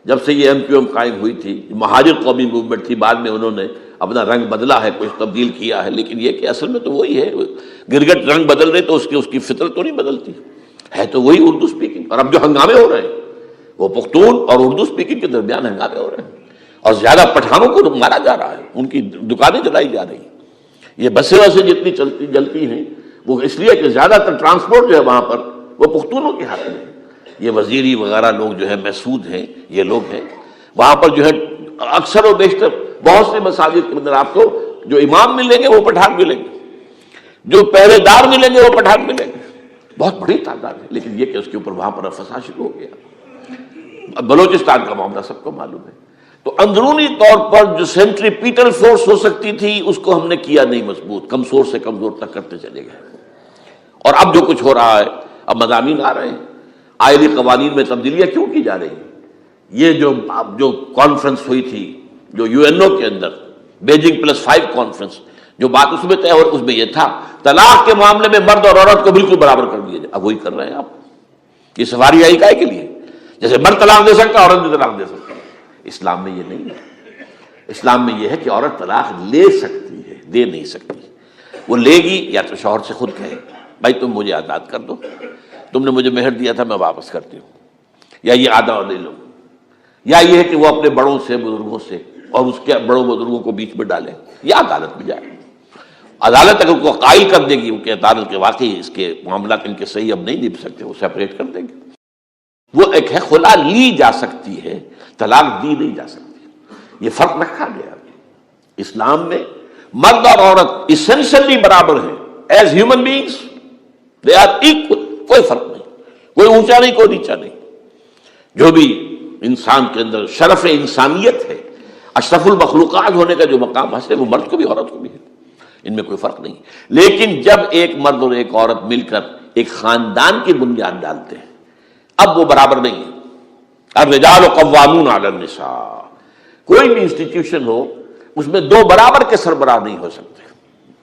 [SPEAKER 1] جب سے یہ MQM قائم ہوئی تھی، مہاجر قومی موومنٹ تھی، بعد میں انہوں نے اپنا رنگ بدلا ہے، کچھ تبدیل کیا ہے، لیکن یہ کہ اصل میں تو وہی ہے. گرگٹ رنگ بدل رہے تو اس کی فطرت تو نہیں بدلتی، ہے تو وہی اردو اسپیکنگ. اور اب جو ہنگامے ہو رہے ہیں وہ پختون اور اردو اسپیکنگ کے درمیان ہنگامے ہو رہے ہیں، اور زیادہ پٹھانوں کو مارا جا رہا ہے، ان کی دکانیں جلائی جا رہی ہیں. یہ بسیں وسیں جتنی جلتی ہیں وہ اس لیے کہ زیادہ تر ٹرانسپورٹ جو ہے وہاں پر وہ پختونوں کے ہاتھ میں ہے. یہ وزیری وغیرہ لوگ جو ہے محسود ہیں، یہ لوگ ہیں وہاں پر جو ہے. اکثر و بیشتر بہت سے مساجد کے اندر آپ کو جو امام ملیں گے وہ پٹھان ملیں گے، جو پہرے دار ملیں گے وہ پٹھان ملیں گے. بہت بڑی تعداد ہے، لیکن یہ کہ اس کے اوپر وہاں پر فساد شروع ہو گیا. بلوچستان کا معاملہ سب کو معلوم ہے. تو اندرونی طور پر جو سینٹریپیٹل فورس ہو سکتی تھی اس کو ہم نے کیا نہیں مضبوط، کمزور سے کمزور تک کرتے چلے گئے. اور اب جو کچھ ہو رہا ہے، اب مضامین آ رہے ہیں، آئلی قوانین میں تبدیلیاں کیوں کی جا رہی ہیں. یہ جو کانفرنس ہوئی تھی جو یو این او کے اندر، بیجنگ +5 کانفرنس، جو بات اس میں طے اور اس میں یہ تھا طلاق کے معاملے میں مرد اور عورت کو بالکل برابر کر دیا جائے. اب وہی کر رہے ہیں آپ. یہ سفاری آئی کائے کے لیے؟ جیسے مرد طلاق دے سکتا ہے عورت بھی طلاق دے سکتا ہے. اسلام میں یہ نہیں ہے. اسلام میں یہ ہے کہ عورت طلاق لے سکتی ہے، دے نہیں سکتی. وہ لے گی یا تو شوہر سے خود کہے بھائی تم مجھے آزاد کر دو، تم نے مجھے مہر دیا تھا میں واپس کرتی ہوں، یا یہ آدھا لے لو، یا یہ ہے کہ وہ اپنے بڑوں سے بزرگوں سے اور اس کے بڑوں بزرگوں کو بیچ میں ڈالے، یا عدالت میں جائے. عدالت اگر کو قائل کر دے گی کہ عدالت کے واقعی اس کے معاملات ان کے صحیح اب نہیں نبھ سکتے، وہ سیپریٹ کر دیں گے. وہ ایک ہے خلا لی جا سکتی ہے، طلاق دی نہیں جا سکتی. یہ فرق رکھا گیا. اسلام میں مرد اور عورت اسینشلی برابر ہیں. As human beings they are equal. کوئی فرق نہیں، کوئی اونچا نہیں، کوئی نیچا نہیں. جو بھی انسان کے اندر شرف انسانیت ہے، اشرف المخلوقات ہونے کا جو مقام حاصل ہے، وہ مرد کو بھی عورت کو بھی ہے. ان میں کوئی فرق نہیں. لیکن جب ایک مرد اور ایک عورت مل کر ایک خاندان کی بنیاد ڈالتے ہیں، اب وہ برابر نہیں ہے. الرجال قوامون علی النساء. کوئی بھی انسٹیٹیوشن ہو اس میں دو برابر کے سربراہ نہیں ہو سکتے.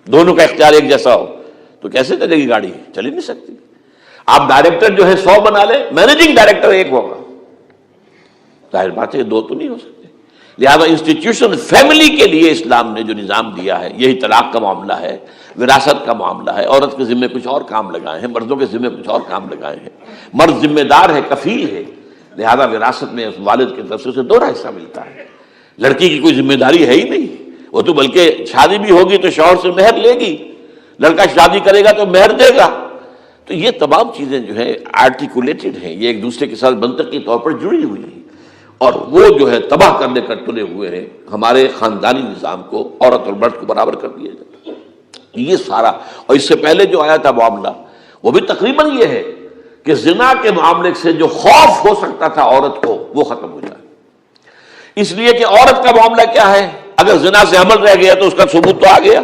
[SPEAKER 1] دونوں کا اختیار ایک جیسا ہو تو کیسے چلے گی گاڑی؟ چل ہی نہیں سکتی. آپ ڈائریکٹر جو ہے 100 بنا لیں، مینیجنگ ڈائریکٹر ایک ہوگا. ظاہر بات ہے دو تو نہیں ہو سکتے. لہذا انسٹیٹیوشن فیملی کے لیے اسلام نے جو نظام دیا ہے، یہی طلاق کا معاملہ ہے، وراثت کا معاملہ ہے. عورت کے ذمہ کچھ اور کام لگائے ہیں، مردوں کے ذمہ کچھ اور کام لگائے ہیں. مرد ذمہ دار ہے، کفیل ہے، لہذا وراثت میں اس والد کی طرف سے 2 حصہ ملتا ہے. لڑکی کی کوئی ذمہ داری ہے ہی نہیں. وہ تو بلکہ شادی بھی ہوگی تو شوہر سے مہر لے گی، لڑکا شادی کرے گا تو مہر دے گا. تو یہ تمام چیزیں جو ہے آرٹیکولیٹڈ ہیں، یہ ایک دوسرے کے ساتھ منطقی طور پر جڑی ہوئی ہیں، اور وہ جو ہے تباہ کرنے کر تلے ہوئے ہیں ہمارے خاندانی نظام کو. عورت اور مرد کو برابر کر دیا جائے. یہ سارا، اور اس سے پہلے جو آیا تھا معاملہ وہ بھی تقریباً یہ ہے کہ زنا کے معاملے سے جو خوف ہو سکتا تھا عورت کو وہ ختم ہو جائے. اس لیے کہ عورت کا معاملہ کیا ہے، اگر زنا سے حمل رہ گیا تو اس کا ثبوت تو آ گیا،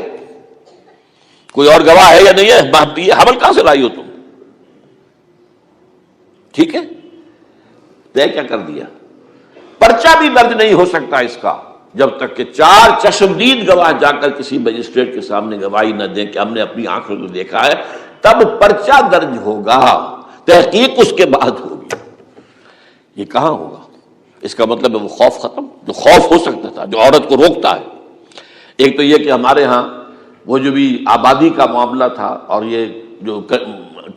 [SPEAKER 1] کوئی اور گواہ ہے یا نہیں ہے، یہ حمل کہاں سے لائی ہو تم؟ ٹھیک ہے، طے کیا کر دیا. پرچہ بھی درج نہیں ہو سکتا اس کا جب تک کہ 4 چشمدید گواہ جا کر کسی مجسٹریٹ کے سامنے گواہی نہ دیں کہ ہم نے اپنی آنکھوں سے دیکھا ہے، تب پرچہ درج ہوگا، تحقیق اس کے بعد ہوگی. یہ کہاں ہوگا؟ اس کا مطلب ہے وہ خوف ختم، جو خوف ہو سکتا تھا، جو عورت کو روکتا ہے. ایک تو یہ کہ ہمارے ہاں وہ جو بھی آبادی کا معاملہ تھا اور یہ جو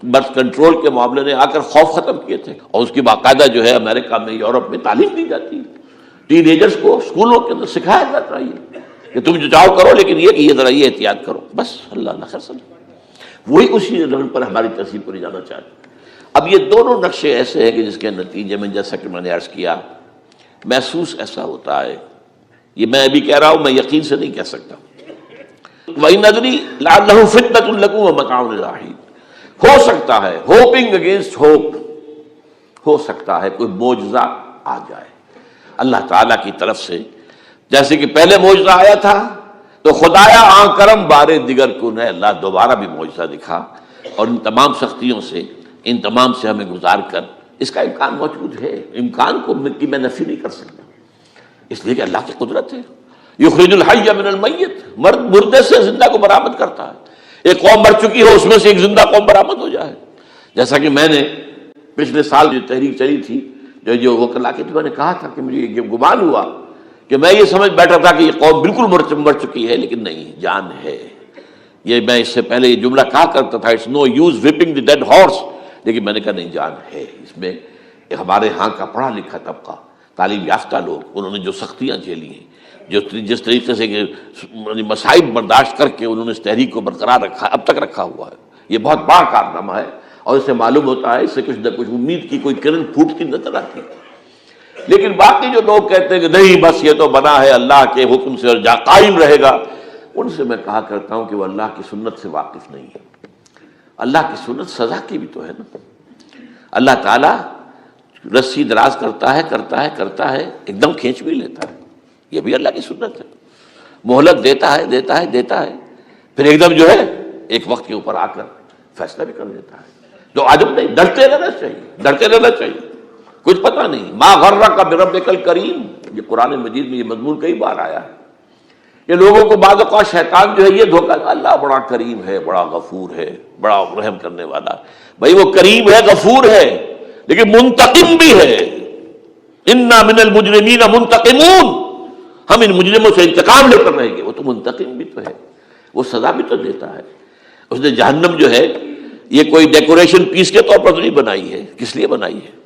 [SPEAKER 1] برتھ کنٹرول کے معاملے نے آ کر خوف ختم کیے تھے، اور اس کی باقاعدہ جو ہے امریکہ میں، یورپ میں تعلیم دی جاتی ہے. ٹین ایجرز کو اسکولوں کے اندر سکھایا جاتا ہے کہ تم جو چاہو کرو، لیکن یہ کہ یہ ذرا یہ احتیاط کرو، بس اللہ نہ خیر سمجھ. وہی اسی رنگ پر ہماری تہذیب کو لے جانا چاہتے ہیں. اب یہ دونوں نقشے ایسے ہیں کہ جس کے نتیجے میں جیسا کہ میں نے عرض کیا، محسوس ایسا ہوتا ہے. یہ میں ابھی کہہ رہا ہوں، میں یقین سے نہیں کہہ سکتا. وَإِنْ أَدْرِي لَعَلَّهُ فِتْنَةٌ لَكُمْ وَمَتَاعٌ إِلَىٰ حِينٍ. ہو سکتا ہے، ہوپنگ اگینسٹ ہوپ، ہو سکتا ہے کوئی معجزہ آ جائے اللہ تعالیٰ کی طرف سے. جیسے کہ پہلے معجزہ آیا تھا تو خدایا آن کرم بارے دیگر کو نے اللہ دوبارہ بھی معجزہ دکھا، اور ان تمام سختیوں سے، ان تمام سے ہمیں گزار کر اس کا امکان موجود ہے. امکان کو میں نفی نہیں کر سکتا، اس لیے کہ اللہ کی قدرت ہے. یخرج الحی من المیت، مردے سے زندہ کو برآمد کرتا ہے. ایک قوم مر چکی ہو، اس میں سے ایک زندہ قوم برآمد ہو جائے. جیسا کہ میں نے پچھلے سال جو تحریک چلی تھی، جو وکلا کی، تو میں نے کہا تھا کہ مجھے یہ گمان ہوا کہ میں یہ سمجھ بیٹھا تھا کہ یہ قوم بالکل مر چکی ہے، لیکن نہیں، جان ہے۔ یہ میں اس سے پہلے یہ جملہ کہا کرتا تھا، it's no use whipping the dead horse, لیکن میں نے کہا نہیں، جان ہے اس میں۔ ہمارے ہاں کا پڑھا لکھا طبقہ، تعلیم یافتہ لوگ، انہوں نے جو سختیاں جھیلی ہیں، جس طریقے سے کہ مصائب برداشت کر کے انہوں نے اس تحریک کو برقرار رکھا، اب تک رکھا ہوا ہے، یہ بہت بڑا کارنامہ ہے، اور اس سے معلوم ہوتا ہے، اس سے کچھ نہ کچھ امید کی کوئی کرن پھوٹتی نظر آتی ہے۔ لیکن باقی جو لوگ کہتے ہیں کہ نہیں بس یہ تو بنا ہے اللہ کے حکم سے اور قائم رہے گا، ان سے میں کہا کرتا ہوں کہ وہ اللہ کی سنت سے واقف نہیں ہے۔ اللہ کی سنت سزا کی بھی تو ہے نا۔ اللہ تعالیٰ رسی دراز کرتا ہے، ایک دم کھینچ بھی لیتا ہے، یہ بھی اللہ کی سنت ہے۔ مہلت دیتا ہے، پھر ایک دم جو ہے ایک وقت کے اوپر آ کر فیصلہ بھی کر دیتا ہے۔ تو عجب نہیں، ڈرتے رہنا چاہیے، کچھ پتہ نہیں۔ ما غرک بربک الکریم، یہ قرآن مجید میں یہ مضمون کئی بار آیا ہے کہ لوگوں کو بعض اوقات شیطان جو ہے یہ دھوکہ، اللہ بڑا کریم ہے، بڑا غفور ہے، بڑا رحم کرنے والا۔ بھائی وہ کریم ہے، غفور ہے، لیکن منتقم بھی ہے۔ انا من المجرمین منتقمون، ہم ان مجرموں سے انتقام لے کر رہیں گے۔ وہ تو منتقم بھی تو ہے، وہ سزا بھی تو دیتا ہے۔ اس نے جہنم جو ہے یہ کوئی ڈیکوریشن پیس کے طور پر تو نہیں بنائی ہے، کس لیے بنائی ہے؟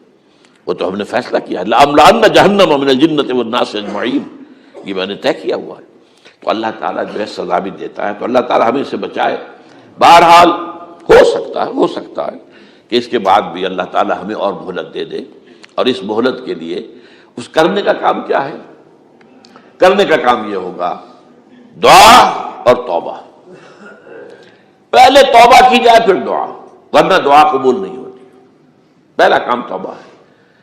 [SPEAKER 1] وہ تو ہم نے فیصلہ کیا ہے، لَأَمْلَأَنَّ جَهَنَّمَ مِنَ الْجِنَّةِ وَالنَّاسِ أَجْمَعِينَ، یہ میں نے طے کیا ہوا ہے۔ تو اللہ تعالیٰ جو ہے سزا بھی دیتا ہے، تو اللہ تعالیٰ ہمیں سے بچائے۔ بہرحال ہو سکتا ہے کہ اس کے بعد بھی اللہ تعالیٰ ہمیں اور مہلت دے دے، اور اس مہلت کے لیے اس کرنے کا کام کیا ہے؟ کرنے کا کام یہ ہوگا دعا اور توبہ۔ پہلے توبہ کی جائے پھر دعا، ورنہ دعا قبول نہیں ہوتی۔ پہلا کام توبہ ہے۔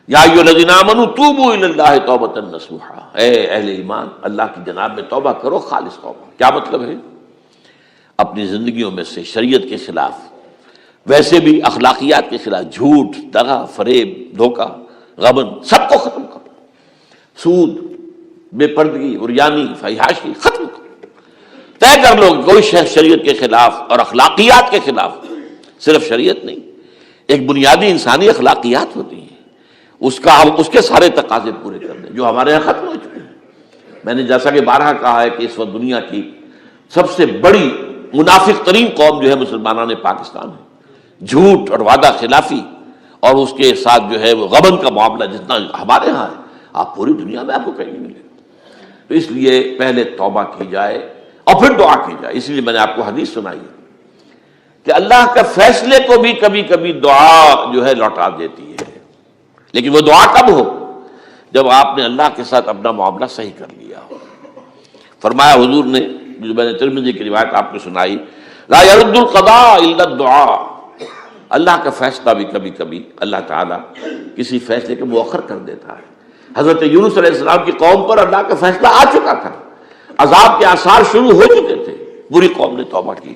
[SPEAKER 1] یا ایھا الذین آمنوا توبوا الی اللہ توبۃ نصوحا، اے اہل ایمان اللہ کی جناب میں توبہ کرو، خالص توبہ۔ کیا مطلب ہے؟ اپنی زندگیوں میں سے شریعت کے خلاف، ویسے بھی اخلاقیات کے خلاف، جھوٹ، دغا، فریب، دھوکہ، غبن، سب کو ختم کرو۔ سود، بے پردگی، عریانی، فحاشی ختم کرو۔ طے کر لو کوئی شریعت کے خلاف اور اخلاقیات کے خلاف، صرف شریعت نہیں، ایک بنیادی انسانی اخلاقیات ہوتی ہیں، اس کے سارے تقاضے پورے کرنے جو ہمارے یہاں ختم ہو چکے ہیں۔ میں نے جیسا کہ بارہا کہا ہے کہ اس وقت دنیا کی سب سے بڑی منافق ترین قوم جو ہے مسلمانان پاکستان ہے۔ جھوٹ اور وعدہ خلافی، اور اس کے ساتھ جو ہے وہ غبن کا معاملہ جتنا ہمارے ہاں ہے، آپ پوری دنیا میں آپ کو کہیں نہیں ملے۔ تو اس لیے پہلے توبہ کی جائے اور پھر دعا کی جائے۔ اس لیے میں نے آپ کو حدیث سنائی ہے کہ اللہ کا فیصلے کو بھی کبھی کبھی دعا جو ہے لوٹا دیتی ہے، لیکن وہ دعا کب ہو؟ جب آپ نے اللہ کے ساتھ اپنا معاملہ صحیح کر لیا ہو۔ فرمایا حضور نے، جو میں نے ترمذی کی روایت آپ کو سنائی، لا يرد القضاء الا الدعاء، اللہ کا فیصلہ بھی کبھی کبھی اللہ تعالیٰ کسی فیصلے کو مؤخر کر دیتا ہے۔ حضرت یونس علیہ السلام کی قوم پر اللہ کا فیصلہ آ چکا تھا، عذاب کے آثار شروع ہو چکے تھے، بری قوم نے توبہ کی،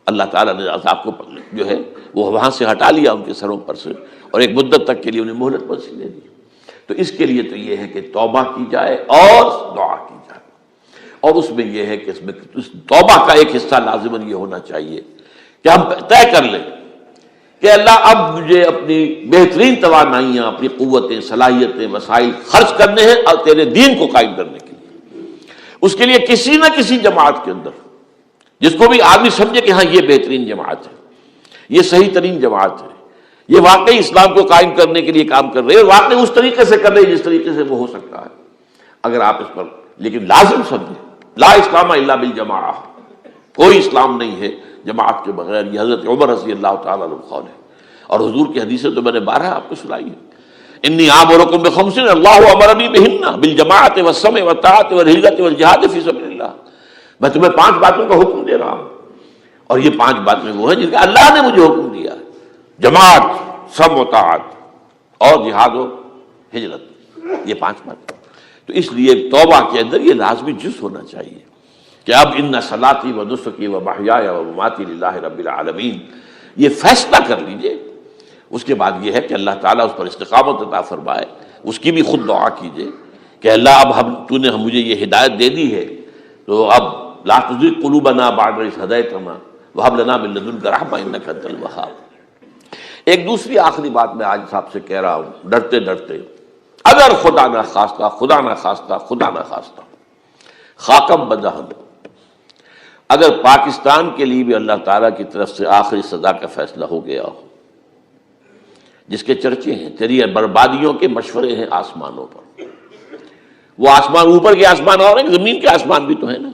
[SPEAKER 1] اللہ تعالیٰ نے عذاب کو جو ہے وہ وہاں سے ہٹا لیا ان کے سروں پر سے، اور ایک مدت تک کے لیے انہیں مہلت بخشی دے دی۔ تو اس کے لیے تو یہ ہے کہ توبہ کی جائے اور دعا کی جائے، اور اس میں یہ ہے کہ اس میں اس توبہ کا ایک حصہ لازماً یہ ہونا چاہیے کہ ہم طے کر لیں کہ اللہ اب مجھے اپنی بہترین توانائیاں، اپنی قوتیں، صلاحیتیں، وسائل خرچ کرنے ہیں اور تیرے دین کو قائم کرنے کے لیے۔ اس کے لیے کسی نہ کسی جماعت کے اندر، جس کو بھی آدمی سمجھے کہ ہاں یہ بہترین جماعت ہے، یہ صحیح ترین جماعت ہے، یہ واقعی اسلام کو قائم کرنے کے لیے کام کر رہے ہیں، واقعی اس طریقے سے کر رہے ہیں جس طریقے سے وہ ہو سکتا ہے، اگر آپ اس پر، لیکن لازم سمجھیں لا اسلام الا بالجماعہ، کوئی اسلام نہیں ہے جماعت کے بغیر۔ یہ حضرت عمر رضی اللہ تعالیٰ عنہ قول ہے، اور حضور کی حدیثیں تو میں نے 12 آپ کو سنائی ہے۔ انی آمرکم بخمس اللہ امرنی بہن بالجماعت والسمع والطاعۃ والہجرۃ والجہاد فی سبیل اللہ، میں تمہیں 5 باتوں کا حکم دے رہا ہوں، اور یہ 5 باتیں وہ ہیں جن کا اللہ نے مجھے حکم دیا ہے، جماعت، سمع و طاعت اور جہاد و ہجرت، یہ 5 باتیں۔ تو اس لیے توبہ کے اندر یہ لازمی جز ہونا چاہیے کہ اب ان صلاتی و نسکی و محیای و مماتی للہ رب العالمین، یہ فیصلہ کر لیجئے۔ اس کے بعد یہ ہے کہ اللہ تعالیٰ اس پر استقامت عطا فرمائے، اس کی بھی خود دعا کیجئے کہ اللہ اب تو نے مجھے یہ ہدایت دے دی ہے، تو اب لا تزغ قلوبنا بعد اذ ہدیتنا وہب لنا من لدنک رحمۃ انک انت الوہاب۔ ایک دوسری آخری بات میں آج صاحب سے کہہ رہا ہوں، ڈرتے ڈرتے اگر خدا نہ خواستہ خدا نہ خواستہ خدا نہ خواستہ خاکم بدہن، اگر پاکستان کے لیے بھی اللہ تعالیٰ کی طرف سے آخری سزا کا فیصلہ ہو گیا ہو، جس کے چرچے ہیں، تیری بربادیوں کے مشورے ہیں آسمانوں پر، وہ آسمان اوپر کے آسمان اور ہیں، زمین کے آسمان بھی تو ہیں نا،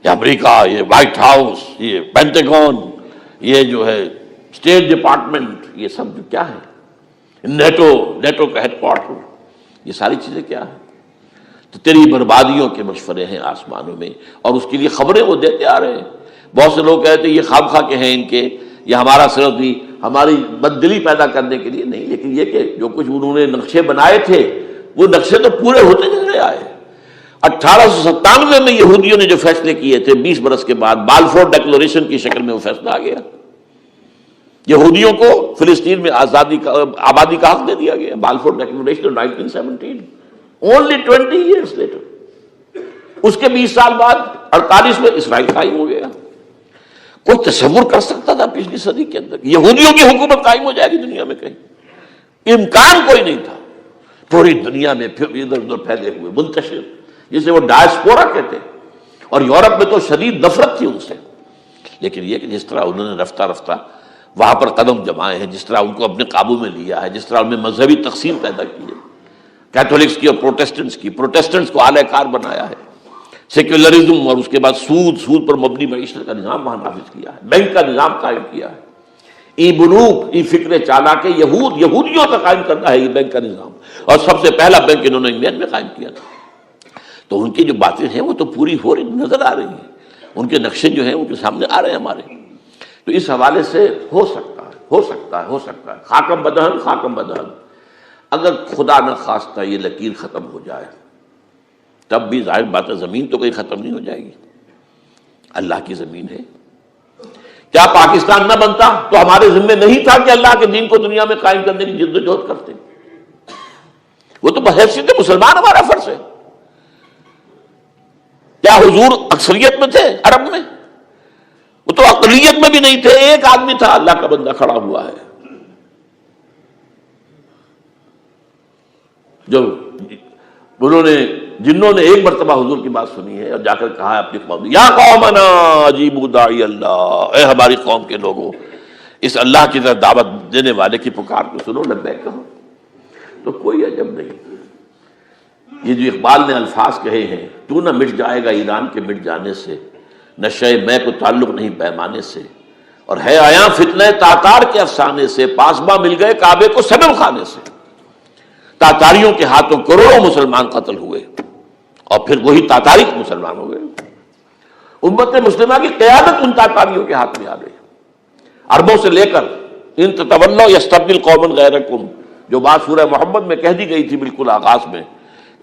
[SPEAKER 1] یہ امریکہ، یہ وائٹ ہاؤس، یہ پینٹاگون، یہ جو ہے اسٹیٹ ڈپارٹمنٹ، یہ سب جو کیا ہے، نیٹو کا ہیڈ کوارٹر، یہ ساری چیزیں کیا ہیں؟ تو تیری بربادیوں کے مشورے ہیں آسمانوں میں، اور اس کے لیے خبریں وہ دیتے آ رہے ہیں۔ بہت سے لوگ کہتے ہیں یہ خام خواہ کے ہیں ان کے، یہ ہمارا صرف بھی ہماری بددلی پیدا کرنے کے لیے نہیں، لیکن یہ کہ جو کچھ انہوں نے نقشے بنائے تھے وہ نقشے تو پورے ہوتے چلے آئے۔ 1897 میں یہودیوں نے جو فیصلے کیے تھے، 20 برس کے بعد بالفور ڈیکلریشن کی شکل میں وہ فیصلہ آ گیا، یہودیوں کو فلسطین میں آبادی کا حق دے دیا گیا، Balfour declaration 1917، only 20 years later۔ اس کے 20 سال بعد 48 میں اسرائیل قائم ہو گیا۔ کوئی تصور کر سکتا تھا پچھلی صدی کے اندر یہودیوں کی حکومت قائم ہو جائے گی دنیا میں؟ کہیں امکان کوئی نہیں تھا۔ پوری دنیا میں پھر ادھر ادھر پھیلے ہوئے، منتشر، جسے وہ ڈائسپورا کہتے ہیں، اور یورپ میں تو شدید نفرت تھی ان سے، لیکن یہ کہ جس طرح انہوں نے رفتہ رفتہ وہاں پر قدم جمائے ہیں، جس طرح ان کو اپنے قابو میں لیا ہے، جس طرح ان میں مذہبی تقسیم پیدا کی ہے، کیتھولکس کی اور پروٹیسٹنٹس کو اعلی کار بنایا ہے، سیکولرزم اور اس کے بعد سود پر مبنی معیشت کا نظام وہاں نافذ کیا ہے، بینک کا نظام قائم کیا ہے، ای بنوک، ای فکر چالاک یہودیوں کا قائم کرنا ہے یہ بینک کا نظام، اور سب سے پہلا بینک انہوں نے انگلینڈ میں قائم کیا تھا۔ تو ان کی جو باتیں ہیں وہ تو پوری ہو رہی نظر آ رہی ہیں، ان کے نقشے جو ہیں ان کے سامنے آ رہے ہیں ہمارے۔ تو اس حوالے سے ہو سکتا ہے خاکم بدہن، اگر خدا نہ خواستہ یہ لکیر ختم ہو جائے، تب بھی ظاہر بات ہے زمین تو کوئی ختم نہیں ہو جائے گی، اللہ کی زمین ہے۔ کیا پاکستان نہ بنتا تو ہمارے ذمہ نہیں تھا کہ اللہ کے دین کو دنیا میں قائم کرنے کی جد و جہد کرتے؟ وہ تو بحیثیت مسلمان ہمارا فرض ہے۔ کیا حضور اکثریت میں تھے عرب میں؟ وہ تو اقلیت میں بھی نہیں تھے، ایک آدمی تھا اللہ کا بندہ کھڑا ہوا ہے، جو جنہوں نے ایک مرتبہ حضور کی بات سنی ہے اور جا کر کہا ہے اپنی قوم، یا قومنا اجیبوا داعی اللہ، اے ہماری قوم کے لوگوں، اس اللہ کی طرف دعوت دینے والے کی پکار کو سنو، لبیک کہو۔ تو کوئی عجب نہیں، یہ جو اقبال نے الفاظ کہے ہیں، تو نہ مٹ جائے گا ایران کے مٹ جانے سے، نشے میں کو تعلق نہیں پیمانے سے، اور ہے آیا فتنہ تاتار کے افسانے سے، پاسباں مل گئے کعبے کو صنم خانے سے۔ تاتاریوں کے ہاتھوں کروڑوں مسلمان قتل ہوئے، اور پھر وہی تاتاری مسلمان ہو گئے۔ امت مسلمہ کی قیادت ان تاتاریوں کے ہاتھ میں آ گئی، عربوں سے لے کر ان تتولوا یستبدل قوما غیرکم، جو بات سورہ محمد میں کہہ دی گئی تھی بالکل آغاز میں،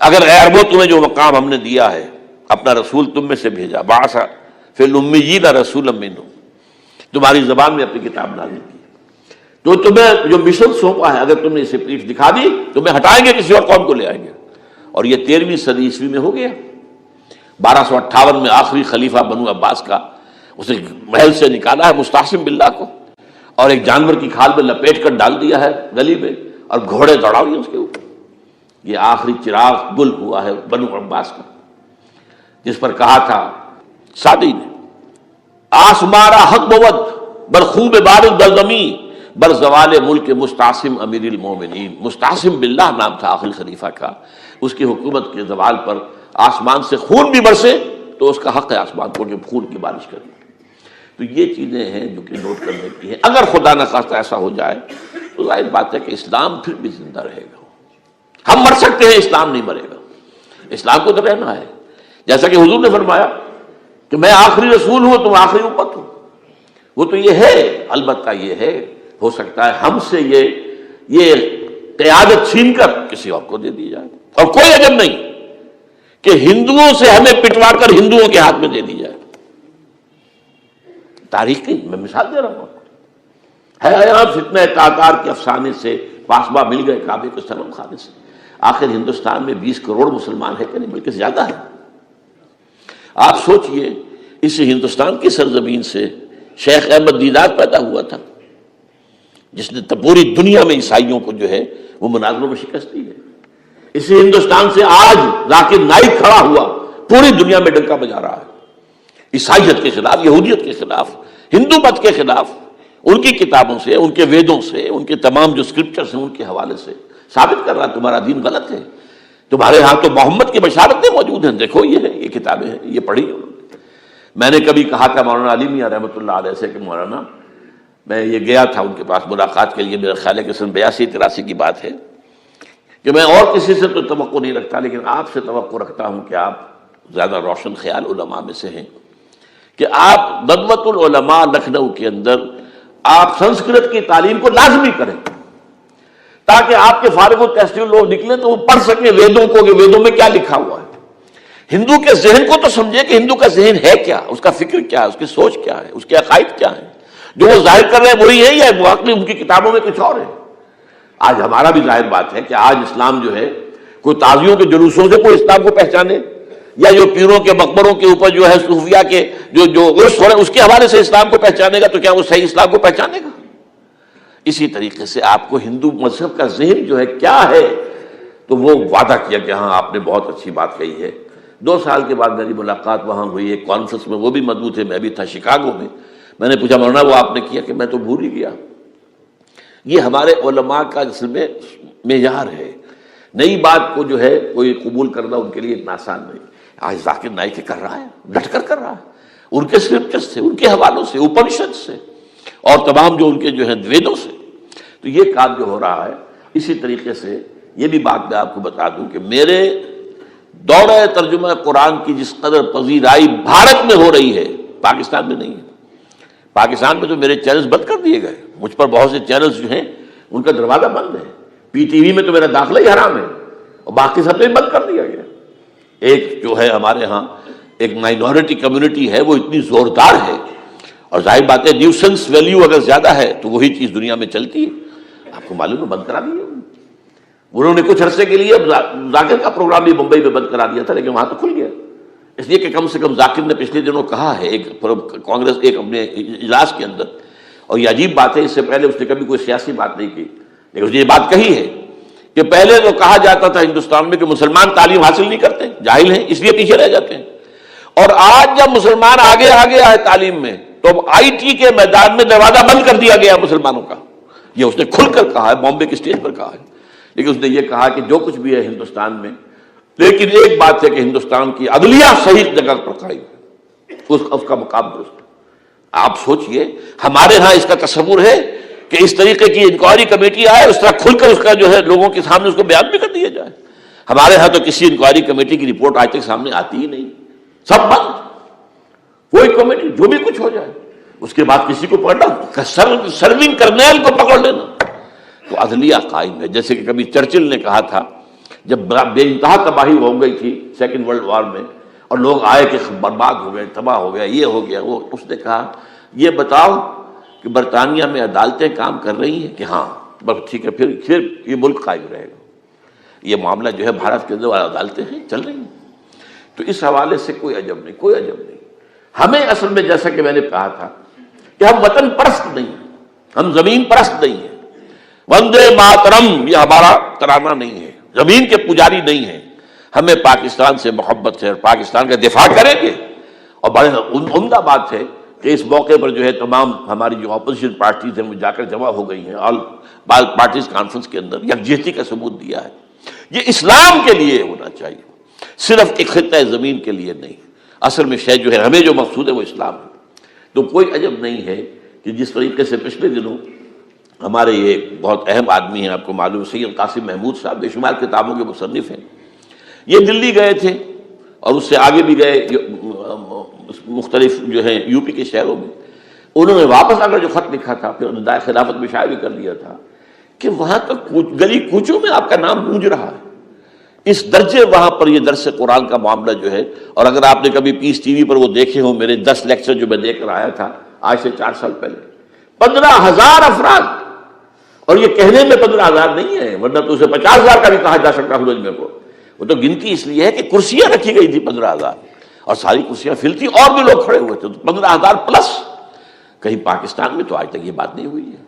[SPEAKER 1] اگر اے عربوں تمہیں جو مقام ہم نے دیا ہے، اپنا رسول تم میں سے بھیجا، بعث فی الامیین رسولا منہم، تمہاری زبان میں اپنی کتاب نازل کی، تو تمہیں جو مشن سونپا ہے، اگر تم نے اسے پیٹھ دکھا دی تمہیں ہٹائیں گے، کسی اور قوم کو لے آئیں گے۔ اور یہ 13ویں صدی عیسوی میں ہو گیا۔ 1258 میں آخری خلیفہ بنو عباس کا اسے محل سے نکالا ہے مستعصم باللہ کو، اور ایک جانور کی کھال میں لپیٹ کر ڈال دیا ہے گلی میں، اور گھوڑے دوڑا ہوئے اس کے اوپر۔ یہ آخری چراغ گل ہوا ہے بنو عباس کا، جس پر کہا تھا سعدی نے، آسمارا حق بود برخوب بارد برزمی بر زوال ملک مستعصم امیر المومنین۔ مستعصم باللہ نام تھا آخری خلیفہ کا، اس کی حکومت کے زوال پر آسمان سے خون بھی برسے تو اس کا حق ہے آسمان کو کہ خون کی بارش کرے۔ تو یہ چیزیں ہیں جو کہ نوٹ کرنے کی ہیں۔ اگر خدا نہ خواستہ ایسا ہو جائے تو ظاہر بات ہے کہ اسلام پھر بھی زندہ رہے گا۔ ہم مر سکتے ہیں، اسلام نہیں مرے گا، اسلام کو تو رہنا ہے۔ جیسا کہ حضور نے فرمایا کہ میں آخری رسول ہوں، تم آخری امت ہو، وہ تو یہ ہے، البتہ یہ ہے ہو سکتا ہے ہم سے یہ قیادت چھین کر کسی اور کو دے دی جائے، اور کوئی عجب نہیں کہ ہندوؤں سے ہمیں پٹوا کر ہندوؤں کے ہاتھ میں دے دی جائے۔ تاریخ کی میں مثال دے رہا ہوں، ہے آیا فتنہ تاتار کے افسانے سے، پاسباں مل گئے کعبے کو صنم خانے سے۔ آخر ہندوستان میں 20 کروڑ مسلمان ہے کہ نہیں، بلکہ زیادہ ہے۔ آپ سوچئے اس ہندوستان کی سرزمین سے شیخ احمد دیدار پیدا ہوا تھا، جس نے پوری دنیا میں عیسائیوں کو جو ہے وہ مناظروں میں شکست دی ہے. اسی ہندوستان سے آج ذاکر نائک کھڑا ہوا پوری دنیا میں ڈنکا بجا رہا ہے عیسائیت کے خلاف، یہودیت کے خلاف، ہندو مت کے خلاف. ان کی کتابوں سے، ان کے ویدوں سے، ان کے تمام جو اسکرپچرز ہیں ان کے حوالے سے ثابت کر رہا ہے تمہارا دین غلط ہے. تمہارے ہاں تو محمد کی بشارتیں موجود ہیں، دیکھو یہ ہے، یہ کتابیں ہیں، یہ پڑھی انہوں نے. میں نے کبھی کہا تھا مولانا علی میاں رحمۃ اللہ علیہ سے کہ مولانا، میں یہ گیا تھا ان کے پاس ملاقات کے لیے، میرا خیال ہے کہ سن 82-83 کی بات ہے، کہ میں اور کسی سے تو توقع نہیں رکھتا لیکن آپ سے توقع رکھتا ہوں کہ آپ زیادہ روشن خیال علماء میں سے ہیں، کہ آپ ندوۃ العلماء لکھنؤ کے اندر آپ سنسکرت کی تعلیم کو لازمی کریں تاکہ آپ کے فارغ التحصیل لوگ نکلیں تو وہ پڑھ سکیں ویدوں کو کہ ویدوں میں کیا لکھا ہوا ہے. ہندو کے ذہن کو تو سمجھے کہ ہندو کا ذہن ہے کیا، اس کا فکر کیا ہے، اس کی سوچ کیا ہے، اس کے عقائد کیا ہیں. جو وہ ظاہر کر رہے ہیں وہی ہے یا واقعی ان کی کتابوں میں کچھ اور ہے. آج ہمارا بھی ظاہر بات ہے کہ آج اسلام جو ہے کوئی تازیوں کے جلوسوں سے کوئی اسلام کو پہچانے، یا جو پیروں کے مقبروں کے اوپر جو ہے صوفیہ کے جو عرس ہو رہے ہیں اس کے حوالے سے اسلام کو پہچانے گا تو کیا وہ صحیح اسلام کو پہچانے گا؟ اسی طریقے سے آپ کو ہندو مذہب کا ذہن جو ہے کیا ہے، تو وہ وعدہ کیا کہ ہاں آپ نے بہت اچھی بات کہی ہے. 2 سال کے بعد میری ملاقات وہاں ہوئی ایک کانفرنس میں، وہ بھی مضبوط ہے، میں بھی تھا شکاگو میں. میں نے پوچھا مولانا وہ آپ نے کیا؟ کہ میں تو بھول ہی گیا. یہ ہمارے علماء کا اصل میں معیار ہے، نئی بات کو جو ہے کوئی قبول کرنا ان کے لیے اتنا آسان نہیں. آج ذاکر نائک کر رہا ہے، ڈٹ کر کر رہا ہے، ان کے اسکرپچر سے، ان کے حوالوں سے، اپنشد سے اور تمام جو ان کے جو ہے ویدوں سے. تو یہ کام جو ہو رہا ہے. اسی طریقے سے یہ بھی بات میں آپ کو بتا دوں کہ میرے دورہ ترجمہ قرآن کی جس قدر پذیرائی بھارت میں ہو رہی ہے پاکستان میں نہیں ہے. پاکستان میں تو میرے چینلز بند کر دیے گئے، مجھ پر بہت سے چینلز جو ہیں ان کا دروازہ بند ہے. پی ٹی وی میں تو میرا داخلہ ہی حرام ہے اور باقی سب بھی بند کر دیا گیا. ایک جو ہے ہمارے ہاں ایک مائنورٹی کمیونٹی ہے وہ اتنی زوردار ہے، اور ظاہر بات ہے نیوسنس ویلیو اگر زیادہ ہے تو وہی چیز دنیا میں چلتی ہے. آپ کو معلوم ہے بند کرا دیا انہوں نے. کچھ عرصے کے لیے ذاکر کا پروگرام بھی ممبئی میں بند کرا دیا تھا لیکن وہاں تو کھل گیا، اس لیے کہ کم سے کم ذاکر نے پچھلے دنوں کہا ہے ایک کانگریس ایک اپنے اجلاس کے اندر، اور یہ عجیب بات ہے اس سے پہلے اس نے کبھی کوئی سیاسی بات نہیں کی، لیکن اس نے یہ بات کہی ہے کہ پہلے تو کہا جاتا تھا ہندوستان میں کہ مسلمان تعلیم حاصل نہیں کرتے، جاہل ہیں اس لیے پیچھے رہ جاتے ہیں، اور آج جب مسلمان آگے آئے تعلیم میں تو آئی ٹی کے میدان میں دروازہ بند کر دیا گیا مسلمانوں کا. یہ اس نے کھل کر کہا ہے، بامبے کے اسٹیج پر کہا ہے. لیکن اس نے یہ کہا کہ جو کچھ بھی ہے ہندوستان میں، لیکن ایک بات ہے کہ ہندوستان کی عدلیہ صحیح جگہ پر قائم ہے، اس کا مقام درست ہے. آپ سوچئے ہمارے ہاں اس کا تصور ہے کہ اس طریقے کی انکوائری کمیٹی آئے، اس طرح کھل کر اس کا جو ہے لوگوں کے سامنے اس کو بیان بھی کر دیا جائے. ہمارے ہاں تو کسی انکوائری کمیٹی کی رپورٹ آج تک سامنے آتی ہی نہیں، سب بند. کوئی کمیٹی جو بھی کچھ ہو جائے اس کے بعد کسی کو پکڑنا، سرونگ کرنیل کو پکڑ لینا. تو عدلیہ قائم ہے. جیسے کہ کبھی چرچل نے کہا تھا جب بے انتہا تباہی ہو گئی تھی سیکنڈ ورلڈ وار میں اور لوگ آئے کہ برباد ہو گئے، تباہ ہو گیا، یہ ہو گیا وہ، اس نے کہا یہ بتاؤ کہ برطانیہ میں عدالتیں کام کر رہی ہیں؟ کہ ہاں. بس ٹھیک ہے، پھر یہ ملک قائم رہے گا. یہ معاملہ جو ہے بھارت کے اندر عدالتیں ہیں چل رہی ہیں. تو اس حوالے سے کوئی عجب نہیں، کوئی عجب نہیں. ہمیں اصل میں جیسا کہ میں نے کہا تھا کہ ہم وطن پرست نہیں ہیں، ہم زمین پرست نہیں ہیں. وندے ماترم یہ ہمارا ترانہ نہیں ہے، زمین کے پجاری نہیں ہیں. ہمیں پاکستان سے محبت ہے اور پاکستان کا دفاع کریں گے. اور بڑے عمدہ بات ہے کہ اس موقع پر جو ہے تمام ہماری جو اپوزیشن پارٹیز ہیں وہ جا کر جمع ہو گئی ہیں، آل پارٹیز کانفرنس کے اندر یکجہتی کا ثبوت دیا ہے. یہ اسلام کے لیے ہونا چاہیے، صرف ایک خطہ زمین کے لیے نہیں. اصل میں شے جو ہے ہمیں جو مقصود ہے وہ اسلام ہے. تو کوئی عجب نہیں ہے کہ جس طریقے سے پچھلے دنوں ہمارے یہ بہت اہم آدمی ہیں، آپ کو معلوم سید قاسم محمود صاحب بے شمار کتابوں کے مصنف ہیں، یہ دلی گئے تھے اور اس سے آگے بھی گئے مختلف جو ہیں یو پی کے شہروں میں. انہوں نے واپس آ کر جو خط لکھا تھا پھر ندائے خلافت میں شائع بھی کر دیا تھا کہ وہاں تک گلی کوچوں میں آپ کا نام گونج رہا ہے. اس درجے وہاں پر یہ درس قرآن کا معاملہ جو ہے. اور اگر آپ نے کبھی پیس ٹی وی پر وہ دیکھے ہوں میرے 10 لیکچر جو میں دے کر آیا تھا آج سے 4 سال پہلے، 15,000 افراد. اور یہ کہنے میں 15,000 نہیں ہے، ورنہ تو اسے 50,000 کا بھی کہا جا سکتا حلوج میں کو. وہ تو گنتی اس لیے ہے کہ کرسیاں رکھی گئی تھی 15,000 اور ساری کرسیاں فل تھی اور بھی لوگ کھڑے ہوئے تھے، تو 15,000 پلس. کہیں پاکستان میں تو آج تک یہ بات نہیں ہوئی ہے.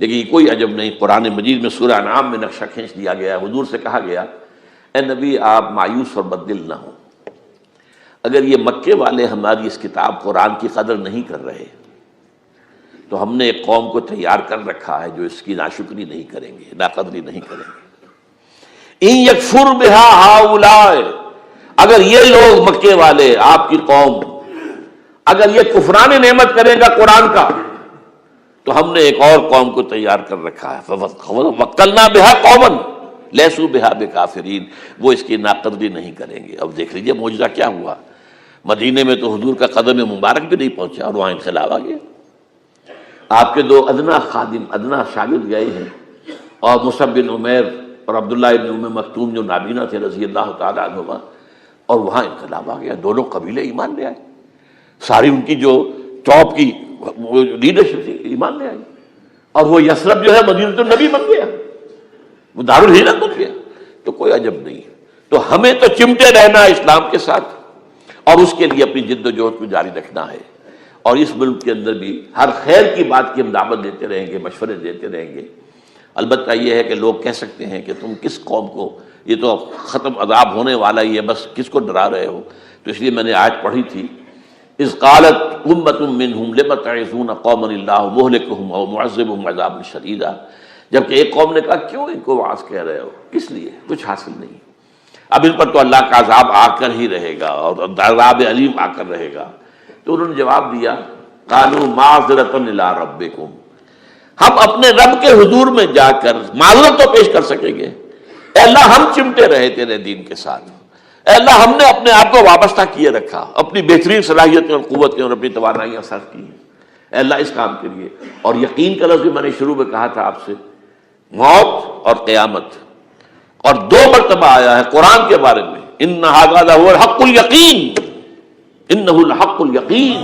[SPEAKER 1] لیکن یہ کوئی عجب نہیں، قرآن مجید میں سورہ انعام میں نقشہ کھینچ دیا گیا ہے۔ حضور سے کہا گیا اے نبی آپ مایوس اور بددل نہ ہوں، اگر یہ مکے والے ہماری اس کتاب قرآن کی قدر نہیں کر رہے تو ہم نے ایک قوم کو تیار کر رکھا ہے جو اس کی ناشکری نہیں کریں گے، ناقدری نہیں کریں گے۔ ان یکفر بہا ہؤلاء، اگر یہ لوگ مکے والے آپ کی قوم اگر یہ کفران نعمت کرے گا قرآن کا تو ہم نے ایک اور قوم کو تیار کر رکھا ہے، وَوَكَّلْنَا بِهَا قَوْمًا لَيْسُوا بِهَا بِكَافِرِينَ، وہ اس کی ناقدری نہیں کریں گے۔ اب دیکھ لیجئے معجزہ کیا ہوا، مدینے میں تو حضور کا قدم مبارک بھی نہیں پہنچا اور وہاں انقلاب آ گیا۔ آپ کے دو ادنا خادم، ادنا شاگرد گئے ہیں، اور مصعب بن عمیر اور عبداللہ بن ام مکتوم جو نابینا تھے رضی اللہ تعالیٰ عنہما، اور وہاں انقلاب آ گیا، دونوں قبیلے ایمان لے آئے، ساری ان کی جو ٹاپ کی لیڈرشپ تھی ایمان لے آئی، اور وہ یثرب جو ہے مدینہ النبی بن گیا، وہ دارالہجرت بن گیا۔ تو کوئی عجب نہیں، تو ہمیں تو چمٹے رہنا ہے اسلام کے ساتھ، اور اس کے لیے اپنی جد و جہد کو جاری رکھنا ہے، اور اس ملک کے اندر بھی ہر خیر کی بات کی ہم دعوت دیتے رہیں گے، مشورے دیتے رہیں گے۔ البتہ یہ ہے کہ لوگ کہہ سکتے ہیں کہ تم کس قوم کو، یہ تو ختم عذاب ہونے والا ہی ہے، بس کس کو ڈرا رہے ہو؟ تو اس لیے میں نے آیت پڑھی تھی، اذ قالت امۃ منہم لم تعظون قوما اللہ مہلکہم او معذبہم عذابا شدیدا، جبکہ ایک قوم نے کہا کیوں ان کو واعظ کہہ رہے ہو، کس لیے؟ کچھ حاصل نہیں، اب ان پر تو اللہ کا عذاب آ کر ہی رہے گا اور عذاب علیم آ کر رہے گا۔ تو انہوں نے جواب دیا قالوا معذرۃ الی ربکم، ہم اپنے رب کے حضور میں جا کر معذرت تو پیش کر سکیں گے، اے اللہ ہم چمٹے رہے تیرے دین کے ساتھ، اے اللہ ہم نے اپنے آپ کو وابستہ کیے رکھا، اپنی بہترین صلاحیتیں اور قوتیں اور اپنی توانائیاں صرف کی ہیں اے اللہ اس کام کے لیے۔ اور یقین کا لفظ میں نے شروع میں کہا تھا آپ سے، موت اور قیامت، اور دو مرتبہ آیا ہے قرآن کے بارے میں، ان ھذا لھو الحق الیقین، انہ الحق الیقین۔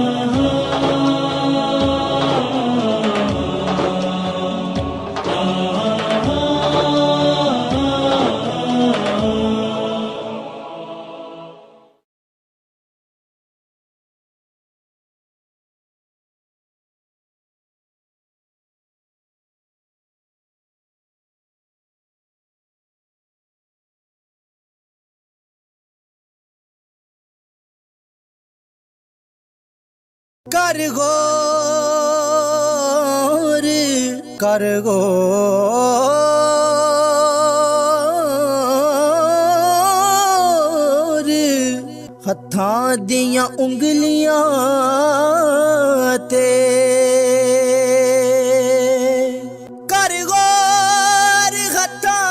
[SPEAKER 2] کر غور کر غور ہتھاں دیاں انگلیاں تے، کر غور ہتھاں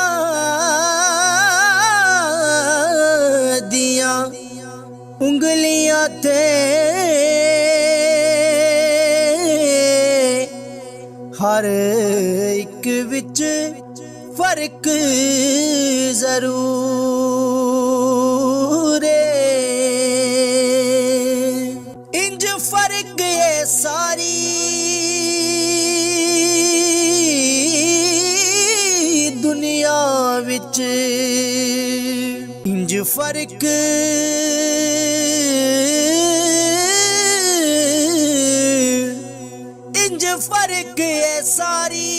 [SPEAKER 2] دیاں انگلیاں تے، ہر ایک وچ فرق ضرور ہے، انج فرق ہے ساری دنیا وچ، انج فرق فرق ہے ساری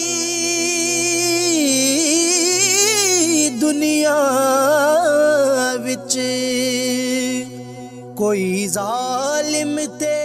[SPEAKER 2] دنیا وچ، کوئی ظالم تے